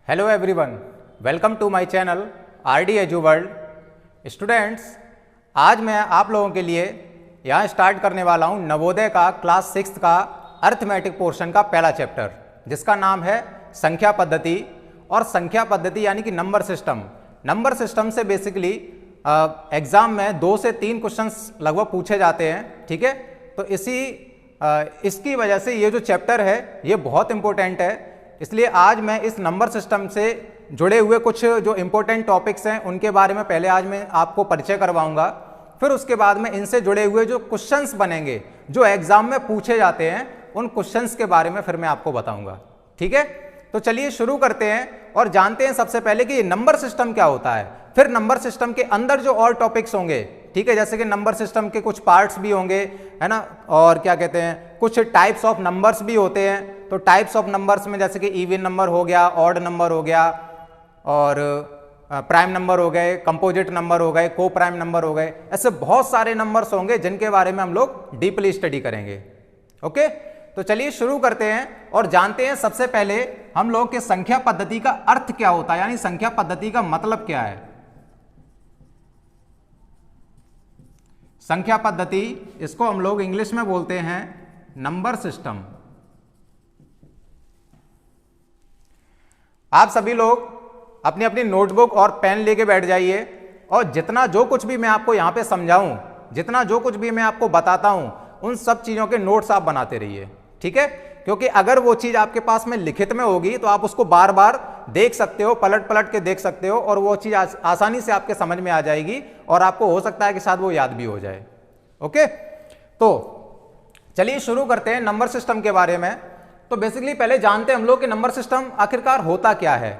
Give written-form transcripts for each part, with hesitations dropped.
Hello everyone, welcome to my channel RD edu world. Students, आज मैं आप लोगों के लिए यहाँ स्टार्ट करने वाला हूँ नवोदय का क्लास 6 का अर्थमेटिक पोर्शन का पहला चैप्टर, जिसका नाम है संख्या पद्धति। और संख्या पद्धति यानी कि नंबर सिस्टम। नंबर सिस्टम से बेसिकली एग्जाम में 2 से 3 क्वेश्चंस लगभग पूछे जाते हैं। ठीक है, तो इसकी वजह से ये जो चैप्टर है ये बहुत इंपॉर्टेंट है। इसलिए आज मैं इस नंबर सिस्टम से जुड़े हुए कुछ जो इम्पोर्टेंट टॉपिक्स हैं उनके बारे में पहले आज मैं आपको परिचय करवाऊंगा। फिर उसके बाद में इनसे जुड़े हुए जो क्वेश्चंस बनेंगे जो एग्जाम में पूछे जाते हैं उन क्वेश्चंस के बारे में फिर मैं आपको बताऊंगा। ठीक है, तो चलिए शुरू करते हैं और जानते हैं सबसे पहले कि नंबर सिस्टम क्या होता है। फिर नंबर सिस्टम के अंदर जो और टॉपिक्स होंगे, ठीक है, जैसे कि नंबर सिस्टम के कुछ पार्ट्स भी होंगे, है ना, और क्या कहते हैं, कुछ टाइप्स ऑफ नंबर्स भी होते हैं। तो टाइप्स ऑफ नंबर्स में जैसे कि इवन नंबर हो गया, ऑड नंबर हो गया, और प्राइम नंबर हो गए, कंपोजिट नंबर हो गए, को प्राइम नंबर हो गए, ऐसे बहुत सारे नंबर्स होंगे जिनके बारे में हम लोग डीपली स्टडी करेंगे। ओके, तो चलिए शुरू करते हैं और जानते हैं सबसे पहले हम लोग के संख्या पद्धति का अर्थ क्या होता है, यानी संख्या पद्धति का मतलब क्या है। संख्या पद्धति, इसको हम लोग इंग्लिश में बोलते हैं नंबर सिस्टम। आप सभी लोग अपनी अपनी नोटबुक और पेन लेके बैठ जाइए और जितना जो कुछ भी मैं आपको यहां पे समझाऊं, जितना जो कुछ भी मैं आपको बताता हूं, उन सब चीजों के नोट्स आप बनाते रहिए। ठीक है, क्योंकि अगर वो चीज आपके पास में लिखित में होगी तो आप उसको बार बार देख सकते हो, पलट पलट के देख सकते हो, और वो चीज आसानी से आपके समझ में आ जाएगी और आपको हो सकता है कि शायद वो याद भी हो जाए। ओके, तो चलिए शुरू करते हैं नंबर सिस्टम के बारे में। तो बेसिकली पहले जानते हैं हम लोग कि नंबर सिस्टम आखिरकार होता क्या है।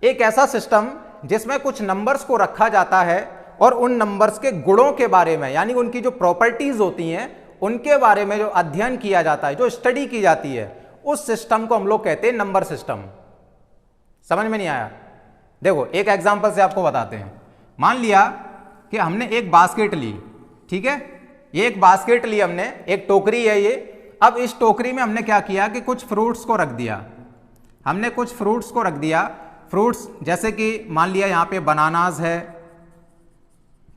एक ऐसा सिस्टम जिसमें कुछ नंबर्स को रखा जाता है और उन नंबर्स के गुणों के बारे में, यानी उनकी जो प्रॉपर्टीज होती हैं उनके बारे में जो अध्ययन किया जाता है, जो स्टडी की जाती है, उस सिस्टम को हम लोग कहते हैं नंबर सिस्टम। समझ में नहीं आया? देखो एक एग्जांपल से आपको बताते हैं। मान लिया कि हमने एक बास्केट ली, ठीक है, ये एक बास्केट ली हमने, एक टोकरी है ये। अब इस टोकरी में हमने क्या किया कि कुछ फ्रूट्स को रख दिया। हमने कुछ फ्रूट्स को रख दिया। फ्रूट्स जैसे कि मान लिया यहां पे बनानास है,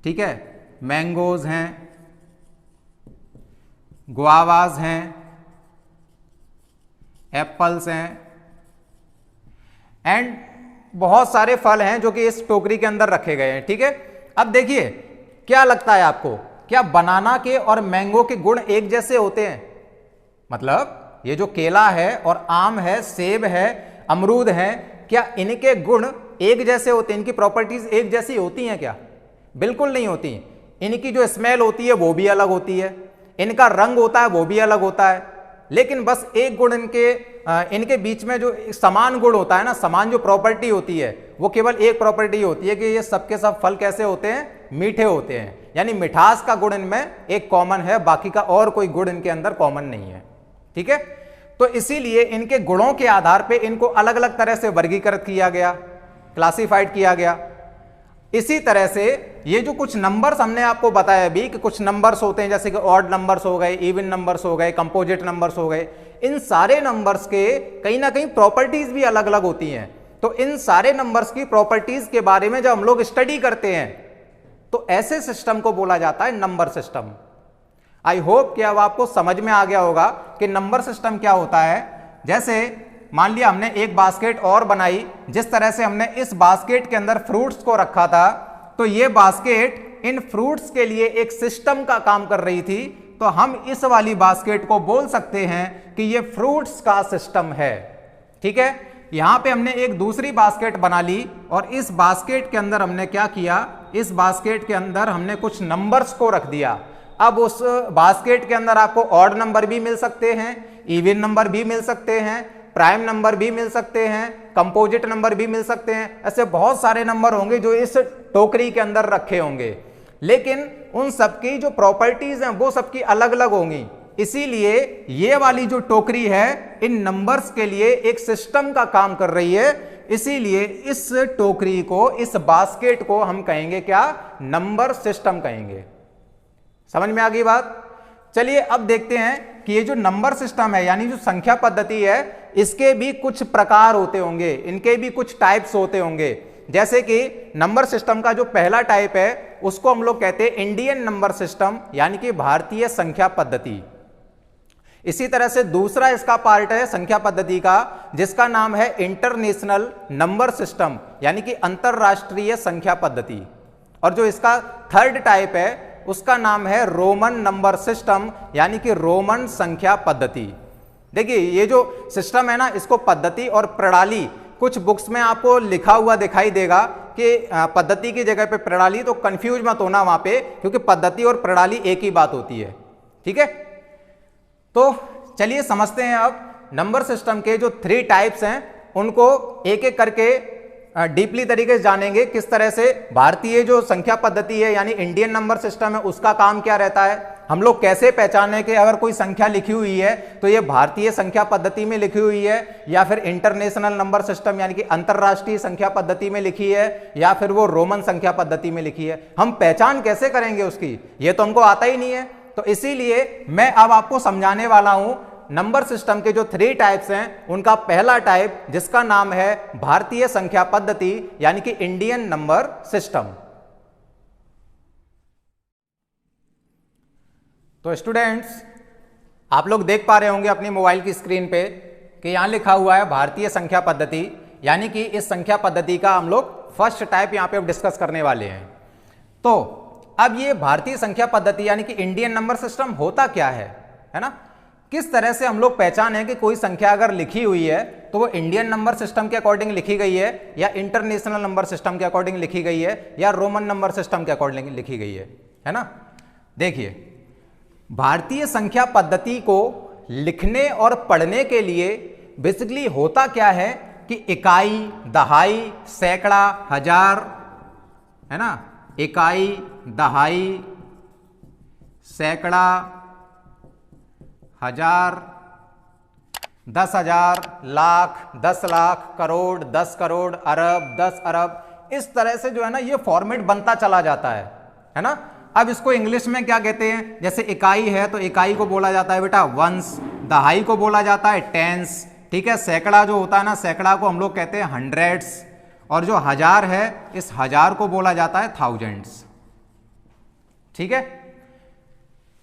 ठीक है, मैंगोज हैं, गुआवाज हैं, एप्पल्स हैं, एंड बहुत सारे फल हैं जो कि इस टोकरी के अंदर रखे गए हैं। ठीक है, अब देखिए क्या लगता है आपको, क्या बनाना के और मैंगो के गुण एक जैसे होते हैं? मतलब ये जो केला है और आम है, सेब है, अमरूद है, क्या इनके गुण एक जैसे होते हैं? इनकी प्रॉपर्टीज एक जैसी होती हैं क्या? बिल्कुल नहीं होती। इनकी जो स्मेल होती है वो भी अलग होती है, इनका रंग होता है वो भी अलग होता है, लेकिन बस एक गुण इनके बीच में जो समान गुण होता है ना, समान जो प्रॉपर्टी होती है, वो केवल एक प्रॉपर्टी होती है कि ये सबके सब फल कैसे होते हैं? मीठे होते हैं। यानी मिठास का गुण इनमें एक कॉमन है, बाकी का और कोई गुण इनके अंदर कॉमन नहीं है। ठीक है, तो इसीलिए इनके गुणों के आधार पे इनको अलग अलग तरह से वर्गीकृत किया गया, क्लासिफाइड किया गया। इसी तरह से ये जो कुछ नंबर्स हमने आपको बताया अभी कि कुछ नंबर्स होते हैं जैसे कि ऑड नंबर्स हो गए, इवन नंबर्स हो गए, कंपोजिट नंबर्स हो गए, इन सारे नंबर्स के कहीं ना कहीं प्रॉपर्टीज भी अलग अलग होती हैं। तो इन सारे नंबर्स की प्रॉपर्टीज के बारे में जब हम लोग स्टडी करते हैं तो ऐसे सिस्टम को बोला जाता है नंबर सिस्टम। आई होप कि अब आपको समझ में आ गया होगा कि नंबर सिस्टम क्या होता है। जैसे मान लिया हमने एक बास्केट और बनाई, जिस तरह से हमने इस बास्केट के अंदर फ्रूट्स को रखा था, तो ये बास्केट इन फ्रूट्स के लिए एक सिस्टम का काम कर रही थी। तो हम इस वाली बास्केट को बोल सकते हैं कि ये फ्रूट्स का सिस्टम है। ठीक है, यहां पे हमने एक दूसरी बास्केट बना ली और इस बास्केट के अंदर हमने क्या किया, इस बास्केट के अंदर हमने कुछ नंबर्स को रख दिया। अब उस बास्केट के अंदर आपको ऑड नंबर भी मिल सकते हैं, इवन नंबर भी मिल सकते हैं, प्राइम नंबर भी मिल सकते हैं, कंपोजिट नंबर भी मिल सकते हैं। ऐसे बहुत सारे नंबर होंगे जो इस टोकरी के अंदर रखे होंगे, लेकिन उन सबकी जो प्रॉपर्टीज हैं वो सबकी अलग अलग होंगी। इसीलिए ये वाली जो टोकरी है इन नंबर्स के लिए एक सिस्टम का काम कर रही है। इसीलिए इस टोकरी को, इस बास्केट को हम कहेंगे क्या? नंबर सिस्टम कहेंगे। समझ में आ गई बात? चलिए अब देखते हैं कि ये जो नंबर सिस्टम है यानी जो संख्या पद्धति है, इसके भी कुछ प्रकार होते होंगे, इनके भी कुछ टाइप्स होते होंगे। जैसे कि नंबर सिस्टम का जो पहला टाइप है उसको हम लोग कहते हैं इंडियन नंबर सिस्टम यानी कि भारतीय संख्या पद्धति। इसी तरह से दूसरा इसका पार्ट है संख्या पद्धति का जिसका नाम है इंटरनेशनल नंबर सिस्टम यानी कि अंतरराष्ट्रीय संख्या पद्धति। और जो इसका थर्ड टाइप है उसका नाम है रोमन नंबर सिस्टम यानी कि रोमन संख्या पद्धति। देखिए ये जो सिस्टम है ना, इसको पद्धति और प्रणाली कुछ बुक्स में आपको लिखा हुआ दिखाई देगा कि पद्धति की जगह पे प्रणाली, तो कंफ्यूज मत होना वहां पे, क्योंकि पद्धति और प्रणाली एक ही बात होती है। ठीक है, तो चलिए समझते हैं अब नंबर सिस्टम के जो 3 टाइप्स हैं उनको एक एक करके डीपली तरीके से जानेंगे। किस तरह से भारतीय जो संख्या पद्धति है यानी इंडियन नंबर सिस्टम है उसका काम क्या रहता है, हम लोग कैसे पहचाने कि अगर कोई संख्या लिखी हुई है तो ये भारतीय संख्या पद्धति में लिखी हुई है या फिर इंटरनेशनल नंबर सिस्टम यानी कि अंतरराष्ट्रीय संख्या पद्धति में लिखी है या फिर वो रोमन संख्या पद्धति में लिखी है, हम पहचान कैसे करेंगे उसकी, ये तो हमको आता ही नहीं है। तो इसीलिए मैं अब आपको समझाने वाला हूं नंबर सिस्टम के जो 3 टाइप्स हैं उनका पहला टाइप जिसका नाम है भारतीय संख्या पद्धति यानी कि इंडियन नंबर सिस्टम। तो स्टूडेंट्स, आप लोग देख पा रहे होंगे अपनी मोबाइल की स्क्रीन पे कि यहां लिखा हुआ है भारतीय संख्या पद्धति, यानी कि इस संख्या पद्धति का हम लोग फर्स्ट टाइप यहां पे डिस्कस करने वाले हैं। तो अब ये भारतीय संख्या पद्धति यानी कि इंडियन नंबर सिस्टम होता क्या है ना, किस तरह से हम लोग पहचाने कि कोई संख्या अगर लिखी हुई है तो वो इंडियन नंबर सिस्टम के अकॉर्डिंग लिखी गई है या इंटरनेशनल नंबर सिस्टम के अकॉर्डिंग लिखी गई है या रोमन नंबर सिस्टम के अकॉर्डिंग लिखी गई है ना। देखिए, भारतीय संख्या पद्धति को लिखने और पढ़ने के लिए बेसिकली होता क्या है कि इकाई, दहाई, सैकड़ा, हजार, है ना, इकाई, दहाई, सैकड़ा, हजार, 10,000, लाख, 10 लाख, करोड़, 10 करोड़, अरब, 10 अरब, इस तरह से जो है ना ये फॉर्मेट बनता चला जाता है ना। अब इसको इंग्लिश में क्या कहते हैं, जैसे इकाई है तो इकाई को बोला जाता है बेटा वंस, दहाई को बोला जाता है टेंस, ठीक है, सैकड़ा जो होता है ना, सैकड़ा को हम लोग कहते हैं हंड्रेड्स, और जो हजार है इस हजार को बोला जाता है थाउजेंड्स। ठीक है,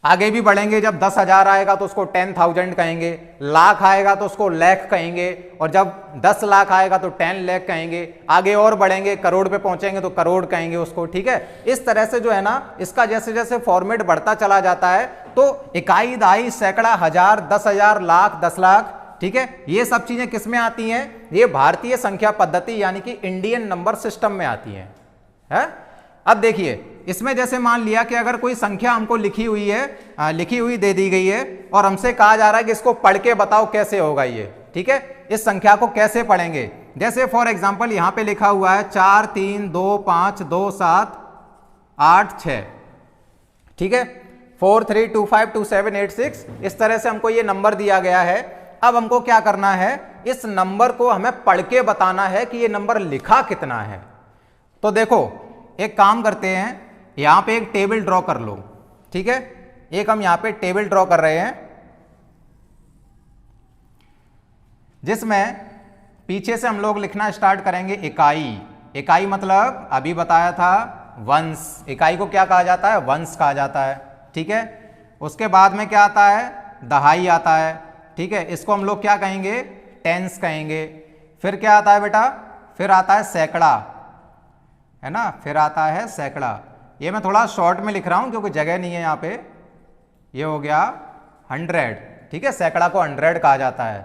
आगे भी बढ़ेंगे, जब 10,000 आएगा तो उसको 10,000 कहेंगे, लाख आएगा तो उसको लाख कहेंगे, और जब 10 लाख आएगा तो 10 लाख कहेंगे, आगे और बढ़ेंगे करोड़ पे पहुंचेंगे तो करोड़ कहेंगे उसको। ठीक है, इस तरह से जो है ना इसका जैसे जैसे फॉर्मेट बढ़ता चला जाता है तो इकाई, दहाई, सैकड़ा, हजार, 10,000, लाख, 10 लाख, ठीक है, ये सब चीजें किस में आती हैं, ये भारतीय संख्या पद्धति यानी कि इंडियन नंबर सिस्टम में आती हैं, है? अब देखिए, इसमें जैसे मान लिया कि अगर कोई संख्या हमको लिखी हुई है, लिखी हुई दे दी गई है और हमसे कहा जा रहा है कि इसको पढ़ के बताओ कैसे होगा ये। ठीक है, इस संख्या को कैसे पढ़ेंगे, जैसे फॉर एग्जांपल यहां पे लिखा हुआ है 4 3 2 5 2 7 8 6, ठीक है, 4 3 2 5 2 7 8 6, इस तरह से हमको ये नंबर दिया गया है। अब हमको क्या करना है, इस नंबर को हमें पढ़ के बताना है कि ये नंबर लिखा कितना है। तो देखो, एक काम करते हैं, यहां पे एक टेबल ड्रॉ कर लो। ठीक है, एक हम यहां पे टेबल ड्रॉ कर रहे हैं जिसमें पीछे से हम लोग लिखना स्टार्ट करेंगे इकाई। इकाई मतलब अभी बताया था वंश, इकाई को क्या कहा जाता है, वंश कहा जाता है। ठीक है, उसके बाद में क्या आता है, दहाई आता है। ठीक है, इसको हम लोग क्या कहेंगे, टेंस कहेंगे। फिर क्या आता है बेटा, फिर आता है सैकड़ा, है ना, फिर आता है सैकड़ा। ये मैं थोड़ा शॉर्ट में लिख रहा हूं क्योंकि जगह नहीं है यहाँ पे। ये हो गया 100, ठीक है, सैकड़ा को 100 कहा जाता है।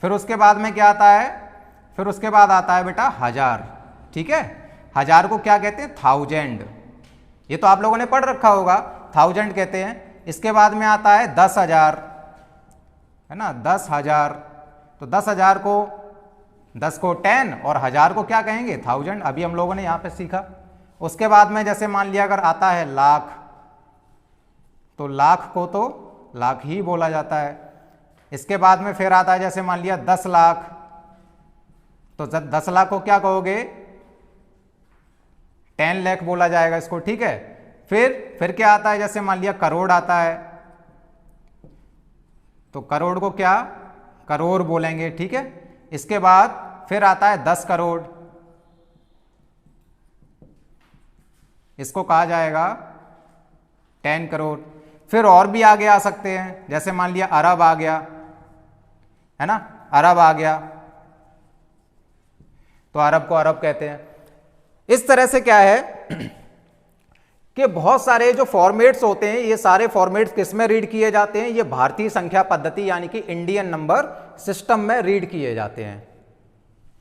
फिर उसके बाद में क्या आता है, फिर उसके बाद आता है बेटा हजार। ठीक है, हजार को क्या कहते हैं, 1000, ये तो आप लोगों ने पढ़ रखा होगा, 1000 कहते हैं। इसके बाद में आता है 10,000, है ना, 10,000, तो 10,000 को 10 को 10 और हजार को क्या कहेंगे, 1000, अभी हम लोगों ने यहां पे सीखा। उसके बाद में जैसे मान लिया अगर आता है लाख, तो लाख को तो लाख ही बोला जाता है। इसके बाद में फिर आता है जैसे मान लिया 10 लाख, तो 10 लाख को क्या कहोगे, 10 लाख बोला जाएगा इसको। ठीक है, फिर क्या आता है, जैसे मान लिया करोड़ आता है, तो करोड़ को क्या करोड़ बोलेंगे, ठीक है। इसके बाद फिर आता है 10 करोड़, इसको कहा जाएगा 10 करोड़। फिर और भी आगे आ सकते हैं, जैसे मान लिया अरब आ गया, है ना, अरब आ गया तो अरब को अरब कहते हैं। इस तरह से क्या है कि बहुत सारे जो फॉर्मेट्स होते हैं, ये सारे फॉर्मेट्स किस में रीड किए जाते हैं, ये भारतीय संख्या पद्धति यानी कि इंडियन नंबर सिस्टम में रीड किए जाते हैं,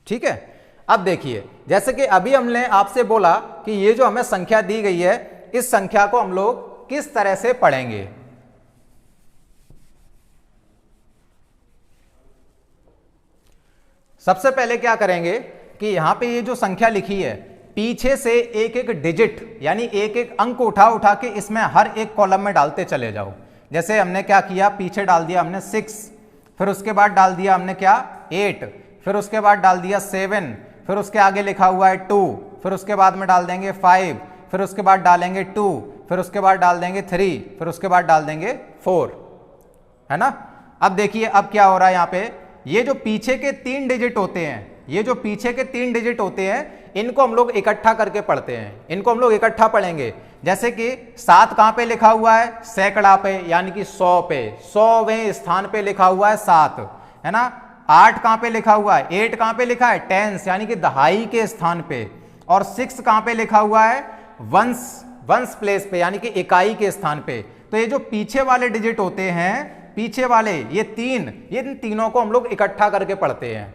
ठीक है। अब देखिए, जैसे कि अभी हमने आपसे बोला कि ये जो हमें संख्या दी गई है, इस संख्या को हम लोग किस तरह से पढ़ेंगे। सबसे पहले क्या करेंगे कि यहां पे ये जो संख्या लिखी है, पीछे से एक एक डिजिट यानी एक एक अंक उठा उठा के इसमें हर एक कॉलम में डालते चले जाओ। जैसे हमने क्या किया, पीछे डाल दिया हमने 6, फिर उसके बाद डाल दिया हमने क्या 8, फिर उसके बाद डाल दिया 7, फिर उसके आगे लिखा हुआ है 2, फिर उसके बाद में डाल देंगे 5, फिर उसके बाद डालेंगे 2, फिर उसके बाद डाल देंगे 3, फिर उसके बाद डाल देंगे 4, है ना। अब देखिए अब क्या हो रहा है, यहां पे ये जो पीछे के 3 डिजिट होते हैं, ये जो पीछे के 3 डिजिट होते हैं, इनको हम लोग इकट्ठा करके पढ़ते हैं, इनको हम लोग इकट्ठा पढ़ेंगे। जैसे कि 7 कहां पे लिखा हुआ है, सैकड़ा पे यानी कि 100 पे, 100वें स्थान पे लिखा हुआ है 7, है ना। 8 कहां पे लिखा हुआ है, 8 कहां पे लिखा है टेंस यानी कि दहाई के स्थान पे, और 6 कहां पे लिखा हुआ है वंस प्लेस पे यानी कि इकाई के स्थान पे। तो ये जो पीछे वाले डिजिट होते हैं, पीछे वाले ये इन तीनों को हम लोग इकट्ठा करके पढ़ते हैं।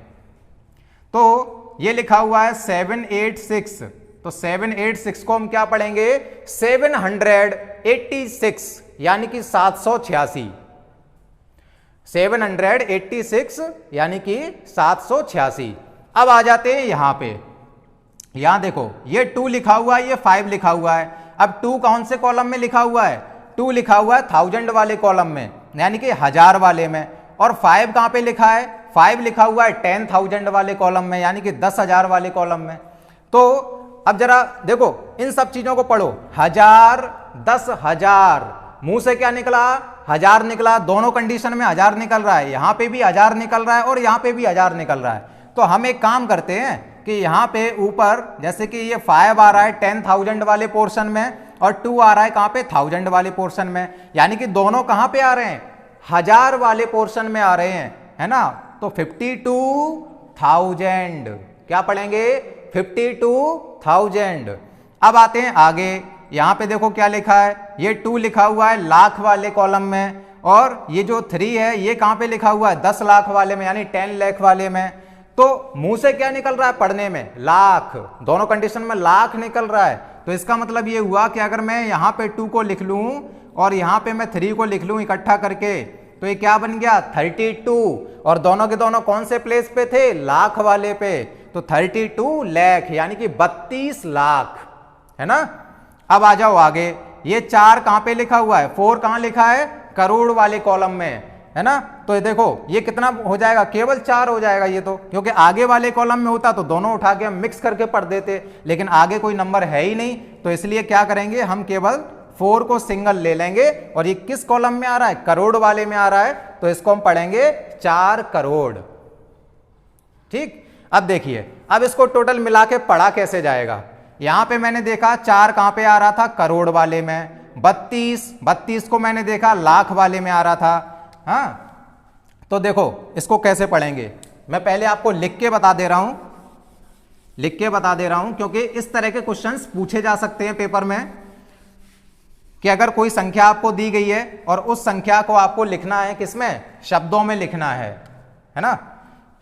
तो ये लिखा हुआ है 786, तो 786 को हम क्या पढ़ेंगे 786 यानी कि 786, 786 यानी कि 786। अब आ जाते हैं यहां पे, यहां देखो ये 2 लिखा हुआ है, ये 5 लिखा हुआ है। अब 2 कौन से कॉलम में लिखा हुआ है, 2 लिखा हुआ है 1000 वाले कॉलम में यानी कि 1000 वाले में, और 5 कहां पे लिखा है, 5 लिखा हुआ है 10,000 वाले कॉलम में यानी कि 10,000 वाले कॉलम में। तो अब जरा देखो इन सब चीजों को पढ़ो, 1000 10,000, मुंह से क्या निकला 1000 निकला, दोनों कंडीशन में 1000 निकल रहा है, यहां पे भी 1000 निकल रहा है और यहां पे भी 1000 निकल रहा है। तो हम एक काम करते हैं कि यहां पे ऊपर जैसे कि ये 5 आ रहा है 10,000 वाले पोर्शन में और 2 आ रहा है कहां पे 1000 वाले पोर्शन में, यानी कि दोनों कहां पे आ रहे हैं 1000 वाले पोर्शन में आ रहे हैं, है ना। तो 52,000 क्या पढ़ेंगे 52,000। अब आते हैं आगे, यहां पे देखो क्या लिखा है, ये 2 लिखा हुआ है लाख वाले कॉलम में, और ये जो 3 है ये कहां पे लिखा हुआ है 10 लाख वाले में यानी 10 लाख वाले में। तो मुंह से क्या निकल रहा है पढ़ने में लाख, दोनों कंडीशन में लाख निकल रहा है। तो इसका मतलब ये हुआ कि अगर मैं यहां पे 2 को लिख लूं और यहां पे मैं 3 को लिख लूं इकट्ठा करके, तो ये क्या बन गया 32, और दोनों के दोनों कौन से प्लेस पे थे लाख वाले पे, तो 32 लाख यानी कि 32 लाख, है ना। अब आ जाओ आगे, ये 4 कहां पे लिखा हुआ है, 4 कहां लिखा है करोड़ वाले कॉलम में, है ना। तो ये देखो ये कितना हो जाएगा, केवल 4 हो जाएगा ये तो, क्योंकि आगे वाले कॉलम में होता तो दोनों उठा के हम मिक्स करके पढ़ देते, लेकिन आगे कोई नंबर है ही नहीं, तो इसलिए क्या करेंगे हम केवल 4 को सिंगल ले लेंगे, और ये किस कॉलम में आ रहा है करोड़ वाले में आ रहा है, तो इसको हम पढ़ेंगे 4 करोड़। ठीक, अब देखिए अब इसको टोटल मिला के पढ़ा कैसे जाएगा। यहां पे मैंने देखा 4 कहां पे आ रहा था करोड़ वाले में, 32 को मैंने देखा लाख वाले में आ रहा था। हाँ, तो देखो इसको कैसे पढ़ेंगे, मैं पहले आपको लिख के बता दे रहा हूं, क्योंकि इस तरह के क्वेश्चंस पूछे जा सकते हैं पेपर में, कि अगर कोई संख्या आपको दी गई है और उस संख्या को आपको लिखना है किसमें शब्दों में लिखना है ना,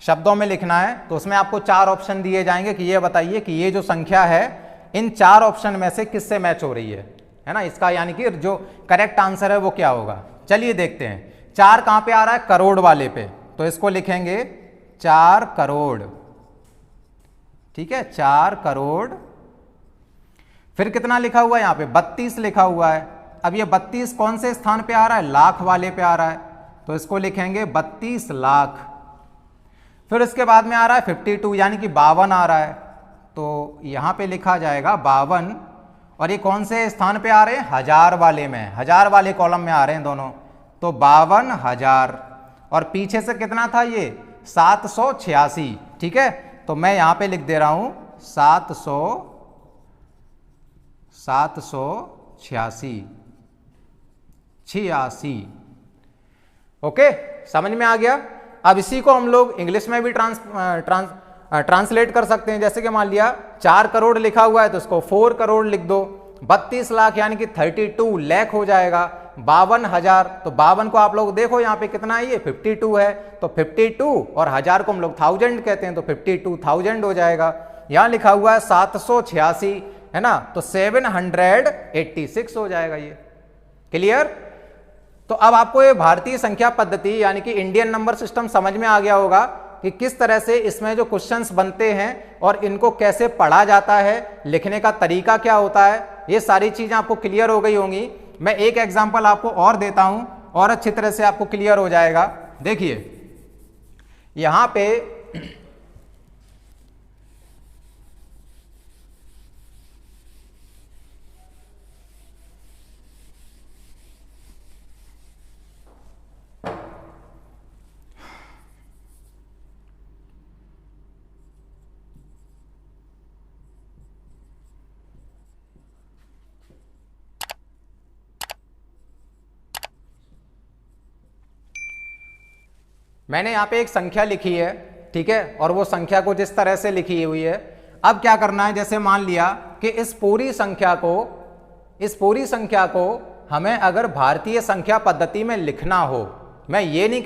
शब्दों में लिखना है, तो उसमें आपको 4 ऑप्शन दिए जाएंगे कि ये बताइए कि ये जो संख्या है इन 4 ऑप्शन में से किससे मैच हो रही है ना, इसका यानी कि जो करेक्ट आंसर है वो क्या होगा। चलिए देखते हैं, 4 कहां पे आ रहा है करोड़ वाले पे, तो इसको लिखेंगे 4 करोड़, ठीक है 4 करोड़। फिर कितना लिखा हुआ है यहां पे 32 लिखा हुआ है, अब ये 32 कौन से स्थान पे आ रहा है लाख वाले पे आ रहा है, तो इसको लिखेंगे 32 लाख। फिर इसके बाद में आ रहा है 52 यानी कि 52 आ रहा है, तो यहां पे लिखा जाएगा 52, और ये कौन से स्थान पे आ रहे हैं 1000 वाले में, 1000 वाले कॉलम में आ रहे हैं दोनों, तो 52,000। और पीछे से कितना था ये 786, ठीक है। तो मैं यहां पे लिख दे रहा हूं 786। ओके, समझ में आ गया। अब इसी को हम लोग इंग्लिश में भी ट्रांसलेट कर सकते हैं। जैसे कि मान लिया 4 करोड़ लिखा हुआ है तो इसको 4 करोड़ लिख दो। 32 लाख यानी कि 32 लाख हो जाएगा। 52,000 तो 52 को आप लोग देखो यहाँ पे कितना है, ये 52 है। तो 52 और 1000 को हम लोग 1000 कहते हैं, तो 52,000 हो जाएगा। यहां लिखा हुआ है 786, है ना, तो 786 हो जाएगा ये। क्लियर। तो अब आपको ये भारतीय संख्या पद्धति यानी कि इंडियन नंबर सिस्टम समझ में आ गया होगा कि किस तरह से इसमें जो क्वेश्चंस बनते हैं और इनको कैसे पढ़ा जाता है, लिखने का तरीका क्या होता है, ये सारी चीजें आपको क्लियर हो गई होंगी। मैं एक एग्जांपल आपको और देता हूं और अच्छी तरह से आपको क्लियर हो जाएगा। देखिए यहां पे मैंने यहाँ पे एक संख्या लिखी है, ठीक है, और वो संख्या को जिस तरह से लिखी हुई है, अब क्या करना है, जैसे मान लिया कि इस पूरी संख्या को हमें अगर भारतीय संख्या पद्धति में लिखना हो, मैं ये नहीं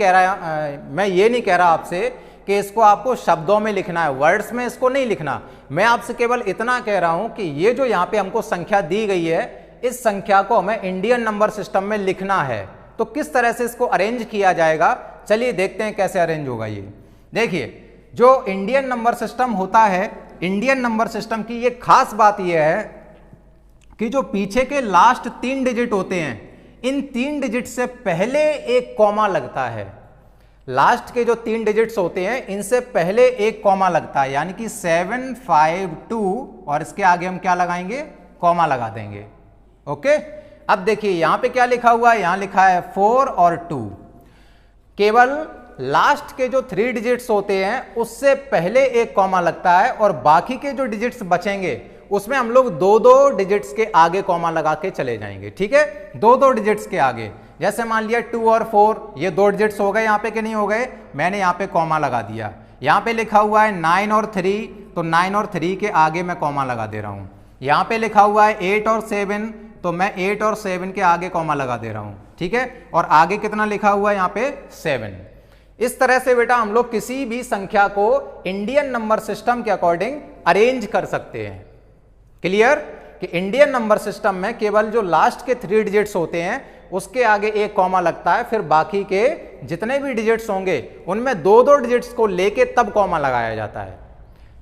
कह रहा आपसे कि इसको आपको शब्दों में लिखना है, वर्ड्स में इसको नहीं लिखना। मैं आपसे केवल इतना कह रहा हूं कि ये जो यहाँ पे हमको संख्या दी गई है, इस संख्या को हमें इंडियन नंबर सिस्टम में लिखना है। तो किस तरह से इसको अरेंज किया जाएगा, चलिए देखते हैं कैसे अरेंज होगा ये। देखिए जो इंडियन नंबर सिस्टम होता है, इंडियन नंबर सिस्टम की ये खास बात यह है कि जो पीछे के लास्ट 3 डिजिट होते हैं, इन 3 डिजिट से पहले एक कॉमा लगता है। लास्ट के जो 3 डिजिट्स होते हैं इनसे पहले एक कॉमा लगता है, यानी कि 752 और इसके आगे हम क्या लगाएंगे, कॉमा लगा देंगे। ओके, अब देखिए यहां पे क्या लिखा हुआ है, यहां लिखा है 4 और 2। केवल लास्ट के जो 3 डिजिट्स होते हैं उससे पहले एक कॉमा लगता है और बाकी के जो डिजिट्स बचेंगे उसमें हम लोग 2-2 डिजिट्स के आगे कॉमा लगा के चले जाएंगे। ठीक है, 2-2 डिजिट्स के आगे। जैसे मान लिया 2 और 4, ये 2 डिजिट्स हो गए यहाँ पे कि नहीं हो गए, मैंने यहाँ पे कॉमा लगा दिया। यहाँ पे लिखा हुआ है 9 और 3, तो 9 और 3 के आगे मैं कॉमा लगा दे रहा हूँ। यहाँ पे लिखा हुआ है 8 और 7, तो मैं 8 और 7 के आगे कॉमा लगा दे रहा हूँ। ठीक है, और आगे कितना लिखा हुआ है यहाँ पे 7। इस तरह से बेटा हम लोग किसी भी संख्या को इंडियन नंबर सिस्टम के अकॉर्डिंग अरेंज कर सकते हैं। क्लियर, कि इंडियन नंबर सिस्टम में केवल जो लास्ट के 3 डिजिट्स होते हैं उसके आगे एक कॉमा लगता है, फिर बाकी के जितने भी डिजिट्स होंगे उनमें 2-2 डिजिट्स को लेके तब कॉमा लगाया जाता है।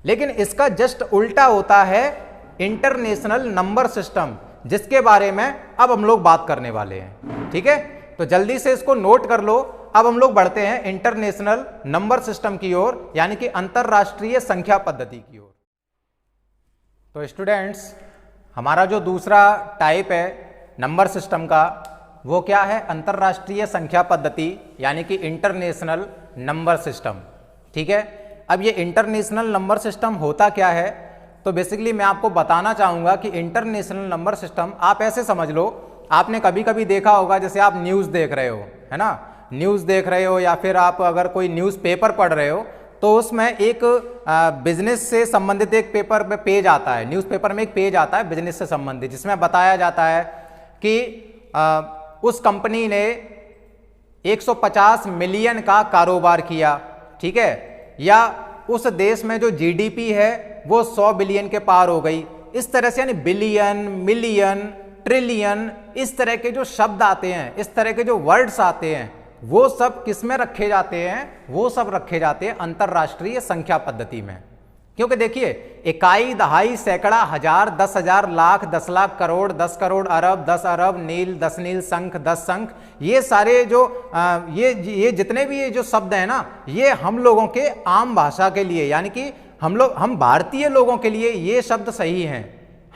लेकिन इसका जस्ट उल्टा होता है इंटरनेशनल नंबर सिस्टम, जिसके बारे में अब हम लोग बात करने वाले हैं। ठीक है, तो जल्दी से इसको नोट कर लो। अब हम लोग बढ़ते हैं इंटरनेशनल नंबर सिस्टम की ओर, यानी कि अंतरराष्ट्रीय संख्या पद्धति की ओर। तो स्टूडेंट्स, हमारा जो दूसरा टाइप है नंबर सिस्टम का, वो क्या है, अंतरराष्ट्रीय संख्या पद्धति, यानी कि इंटरनेशनल नंबर सिस्टम। ठीक है, अब ये इंटरनेशनल नंबर सिस्टम होता क्या है, तो बेसिकली मैं आपको बताना चाहूंगा कि इंटरनेशनल नंबर सिस्टम आप ऐसे समझ लो, आपने कभी कभी देखा होगा, जैसे आप न्यूज़ देख रहे हो, है ना, न्यूज़ देख रहे हो या फिर आप अगर कोई न्यूज़पेपर पढ़ रहे हो, तो उसमें एक बिजनेस से संबंधित एक पेपर में पेज आता है, न्यूज़पेपर में एक पेज आता है बिजनेस से संबंधित, जिसमें बताया जाता है कि उस कंपनी ने 150 मिलियन का कारोबार किया। ठीक है, या उस देश में जो जीडीपी है वो 100 बिलियन के पार हो गई। इस तरह से, यानी बिलियन, मिलियन, ट्रिलियन, इस तरह के जो शब्द आते हैं, इस तरह के जो वर्ड्स आते हैं, वो सब किस में रखे जाते हैं, वो सब रखे जाते हैं अंतरराष्ट्रीय संख्या पद्धति में। क्योंकि देखिए, इकाई, दहाई, सैकड़ा, हजार, 10,000, लाख, 10 लाख, करोड़, 10 करोड़, अरब, 10 अरब, नील, 10 नील, संख, 10 संख, ये सारे जो ये जितने भी ये जो शब्द है ना, ये हम लोगों के आम भाषा के लिए, यानी कि हम भारतीय लोगों के लिए ये शब्द सही हैं।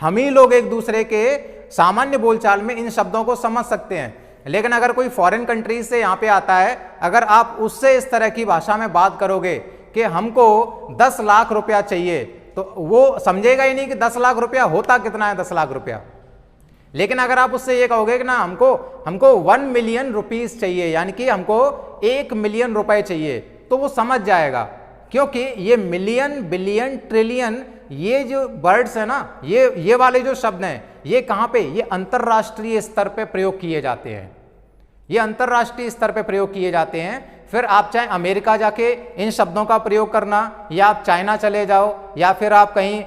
हम ही लोग एक दूसरे के सामान्य बोलचाल में इन शब्दों को समझ सकते हैं। लेकिन अगर कोई फॉरेन कंट्री से यहाँ पे आता है, अगर आप उससे इस तरह की भाषा में बात करोगे कि हमको 10 लाख रुपया चाहिए, तो वो समझेगा ही नहीं कि 10 लाख रुपया होता कितना है 10 लाख रुपया। लेकिन अगर आप उससे ये कहोगे कि ना हमको 1 मिलियन रुपीस चाहिए, यानी कि हमको 1 मिलियन रुपए चाहिए, तो वो समझ जाएगा। क्योंकि ये मिलियन, बिलियन, ट्रिलियन, ये जो वर्ड्स है ना, ये वाले जो शब्द हैं, ये कहां पे, ये अंतरराष्ट्रीय स्तर पे प्रयोग किए जाते हैं। ये अंतरराष्ट्रीय स्तर पे प्रयोग किए जाते हैं। फिर आप चाहे अमेरिका जाके इन शब्दों का प्रयोग करना, या आप चाइना चले जाओ, या फिर आप कहीं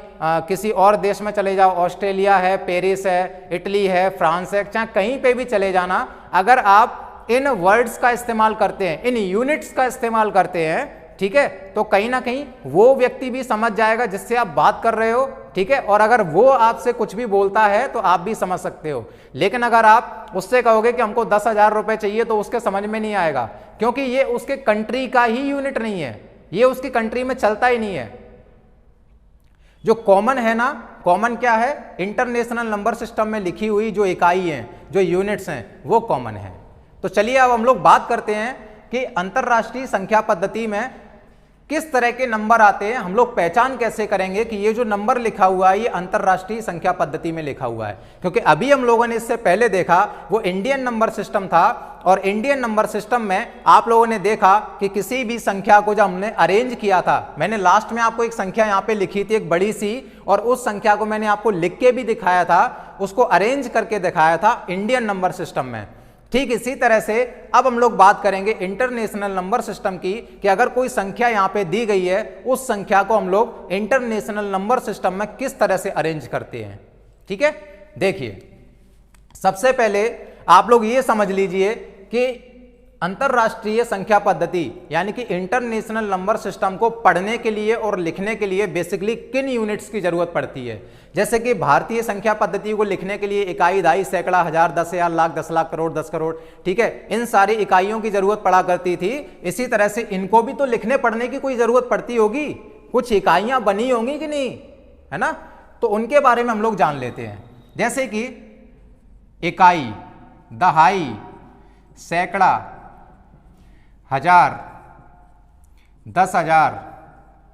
किसी और देश में चले जाओ, ऑस्ट्रेलिया है, पेरिस है, इटली है, फ्रांस है, चाहे कहीं पे भी चले जाना, अगर आप इन वर्ड्स का इस्तेमाल करते हैं, इन यूनिट्स का इस्तेमाल करते हैं, ठीक है, तो कहीं ना कहीं वो व्यक्ति भी समझ जाएगा जिससे आप बात कर रहे हो, ठीक है। और अगर वो आपसे कुछ भी बोलता है तो आप भी समझ सकते हो। लेकिन अगर आप उससे कहोगे कि हमको 10,000 रुपए चाहिए, तो उसके समझ में नहीं आएगा, क्योंकि ये उसके कंट्री का ही यूनिट नहीं है, ये उसकी कंट्री में चलता ही नहीं है। जो कॉमन है ना, कॉमन क्या है, इंटरनेशनल नंबर सिस्टम में लिखी हुई जो इकाई हैं, जो यूनिट्स हैं, वो कॉमन है। तो चलिए अब हम लोग बात करते हैं कि अंतरराष्ट्रीय संख्या पद्धति में किस तरह के नंबर आते हैं, हम लोग पहचान कैसे करेंगे कि ये जो नंबर लिखा हुआ है ये अंतरराष्ट्रीय संख्या पद्धति में लिखा हुआ है। क्योंकि अभी हम लोगों ने इससे पहले देखा वो इंडियन नंबर सिस्टम था, और इंडियन नंबर सिस्टम में आप लोगों ने देखा कि किसी भी संख्या को जब हमने अरेंज किया था, मैंने लास्ट में आपको एक संख्या यहाँ पे लिखी थी, एक बड़ी सी, और उस संख्या को मैंने आपको लिख के भी दिखाया था, उसको अरेंज करके दिखाया था इंडियन नंबर सिस्टम में। ठीक इसी तरह से अब हम लोग बात करेंगे इंटरनेशनल नंबर सिस्टम की, कि अगर कोई संख्या यहां पे दी गई है, उस संख्या को हम लोग इंटरनेशनल नंबर सिस्टम में किस तरह से अरेंज करते हैं। ठीक है, देखिए सबसे पहले आप लोग ये समझ लीजिए कि अंतरराष्ट्रीय संख्या पद्धति यानी कि इंटरनेशनल नंबर सिस्टम को पढ़ने के लिए और लिखने के लिए बेसिकली किन यूनिट्स की जरूरत पड़ती है। जैसे कि भारतीय संख्या पद्धति को लिखने के लिए इकाई, दहाई, सैकड़ा, हजार, 10,000, लाख, 10 लाख, करोड़, 10 करोड़, ठीक है, इन सारी इकाइयों की जरूरत पड़ा करती थी। इसी तरह से इनको भी तो लिखने पढ़ने की कोई जरूरत पड़ती होगी, कुछ इकाइयां बनी होंगी कि नहीं, है ना। तो उनके बारे में हम लोग जान लेते हैं। जैसे कि इकाई, दहाई, सैकड़ा, हजार, 10,000,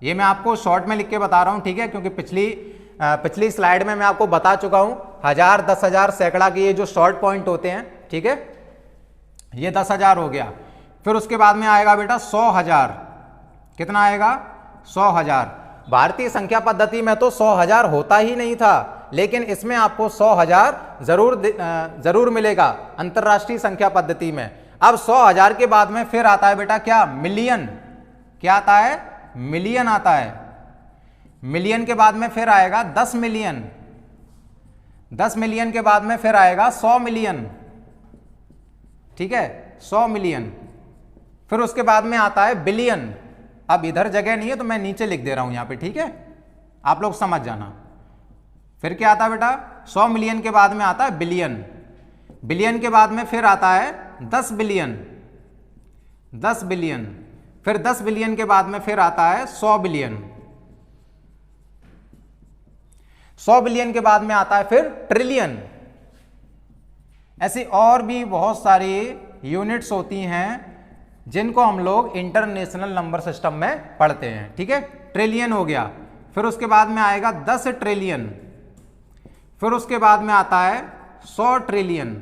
ये मैं आपको शॉर्ट में लिख के बता रहा हूं, ठीक है, क्योंकि पिछली स्लाइड में मैं आपको बता चुका हूं, 1000, 10,000, सैकड़ा के ये जो शॉर्ट पॉइंट होते हैं, ठीक है, ये 10,000 हो गया। फिर उसके बाद में आएगा बेटा 100,000, कितना आएगा, 100,000। भारतीय संख्या पद्धति में तो 100,000 होता ही नहीं था, लेकिन इसमें आपको 100,000 जरूर मिलेगा अंतरराष्ट्रीय संख्या पद्धति में। अब 100,000 के बाद में फिर आता है बेटा क्या, मिलियन, क्या आता है, मिलियन आता है। मिलियन के बाद में फिर आएगा 10 मिलियन, 10 मिलियन के बाद में फिर आएगा 100 मिलियन, ठीक है, 100 मिलियन। फिर उसके बाद में आता है बिलियन। अब इधर जगह नहीं है तो मैं नीचे लिख दे रहा हूं यहां पे, ठीक है, आप लोग समझ जाना। फिर क्या आता है बेटा, 100 मिलियन के बाद में आता है बिलियन। बिलियन के बाद में फिर आता है 10 बिलियन, 10 बिलियन। फिर 10 बिलियन के बाद में फिर आता है 100 बिलियन। 100 बिलियन के बाद में आता है फिर ट्रिलियन। ऐसी और भी बहुत सारी यूनिट्स होती हैं जिनको हम लोग इंटरनेशनल नंबर सिस्टम में पढ़ते हैं, ठीक है। ट्रिलियन हो गया, फिर उसके बाद में आएगा 10 ट्रिलियन, फिर उसके बाद में आता है 100 ट्रिलियन।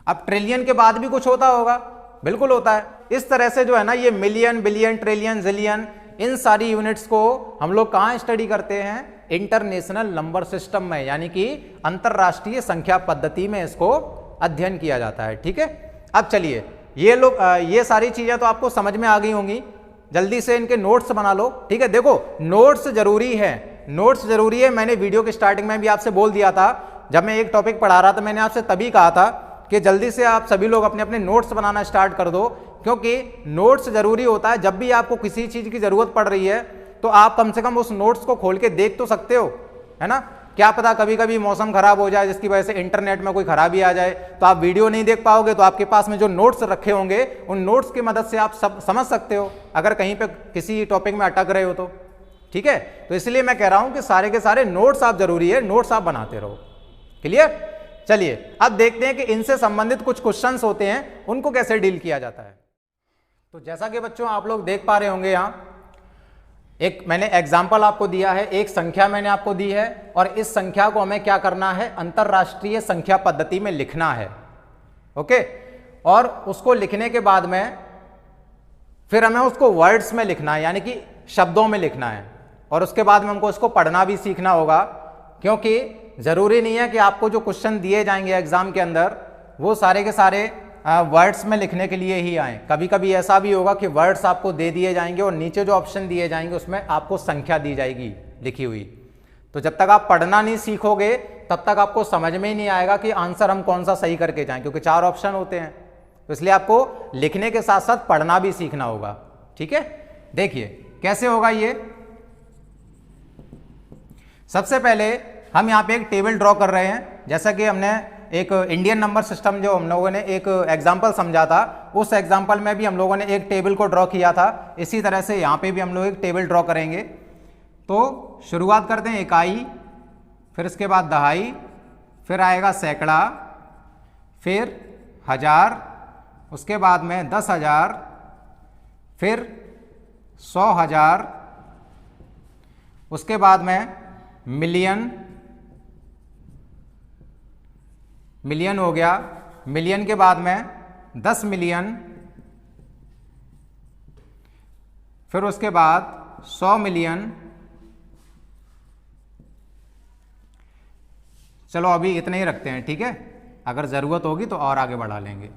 अब ट्रिलियन के बाद भी कुछ होता होगा, बिल्कुल होता है। इस तरह से जो है ना, ये मिलियन, बिलियन, ट्रिलियन, जिलियन, इन सारी यूनिट्स को हम लोग कहां स्टडी करते हैं, इंटरनेशनल नंबर सिस्टम में, यानी कि अंतरराष्ट्रीय संख्या पद्धति में इसको अध्ययन किया जाता है, ठीक है। अब चलिए ये सारी चीजें तो आपको समझ में आ गई होंगी, जल्दी से इनके नोट्स बना लो, ठीक है। देखो नोट्स जरूरी है, नोट्स जरूरी है। मैंने वीडियो की स्टार्टिंग में भी आपसे बोल दिया था, जब मैं एक टॉपिक पढ़ा रहा था मैंने आपसे तभी कहा था कि जल्दी से आप सभी लोग अपने अपने नोट्स बनाना स्टार्ट कर दो, क्योंकि नोट्स जरूरी होता है। जब भी आपको किसी चीज की जरूरत पड़ रही है तो आप कम से कम उस नोट्स को खोल के देख तो सकते हो, है ना। क्या पता कभी कभी मौसम खराब हो जाए जिसकी वजह से इंटरनेट में कोई खराबी आ जाए, तो आप वीडियो नहीं देख पाओगे, तो आपके पास में जो नोट्स रखे होंगे उन नोट्स की मदद से आप सब समझ सकते हो अगर कहीं पे किसी टॉपिक में अटक रहे हो तो, ठीक है। तो इसलिए मैं कह रहा हूं कि सारे के सारे नोट्स आप जरूरी है, नोट्स आप बनाते रहो। क्लियर। चलिए अब देखते हैं कि इनसे संबंधित कुछ क्वेश्चंस होते हैं, उनको कैसे डील किया जाता है। तो जैसा कि बच्चों आप लोग देख पा रहे होंगे, यहां एक मैंने एग्जाम्पल आपको दिया है, एक संख्या मैंने आपको दी है और इस संख्या को हमें क्या करना है, अंतरराष्ट्रीय संख्या पद्धति में लिखना है। ओके, और उसको लिखने के बाद में फिर हमें उसको वर्ड्स में लिखना है, यानी कि शब्दों में लिखना है, और उसके बाद में हमको इसको पढ़ना भी सीखना होगा, क्योंकि जरूरी नहीं है कि आपको जो क्वेश्चन दिए जाएंगे एग्जाम के अंदर वो सारे के सारे वर्ड्स में लिखने के लिए ही आए। कभी कभी ऐसा भी होगा कि वर्ड्स आपको दे दिए जाएंगे और नीचे जो ऑप्शन दिए जाएंगे उसमें आपको संख्या दी जाएगी लिखी हुई। तो जब तक आप पढ़ना नहीं सीखोगे तब तक आपको समझ में ही नहीं आएगा कि आंसर हम कौन सा सही करके जाएं, क्योंकि 4 ऑप्शन होते हैं। तो इसलिए आपको लिखने के साथ साथ पढ़ना भी सीखना होगा। ठीक है, देखिए कैसे होगा ये। सबसे पहले हम यहाँ पे एक टेबल ड्रॉ कर रहे हैं, जैसा कि हमने एक इंडियन नंबर सिस्टम जो हम लोगों ने एक एग्जाम्पल समझा था, उस एग्जाम्पल में भी हम लोगों ने एक टेबल को ड्रॉ किया था। इसी तरह से यहाँ पे भी हम लोग एक टेबल ड्रॉ करेंगे। तो शुरुआत करते हैं इकाई, फिर इसके बाद दहाई, फिर आएगा सैकड़ा, फिर हजार, उसके बाद में 10,000, फिर 100,000, उसके बाद में मिलियन, मिलियन हो गया। मिलियन के बाद में 10 मिलियन, फिर उसके बाद 100 मिलियन। चलो अभी इतने ही रखते हैं, ठीक है, अगर जरूरत होगी तो और आगे बढ़ा लेंगे।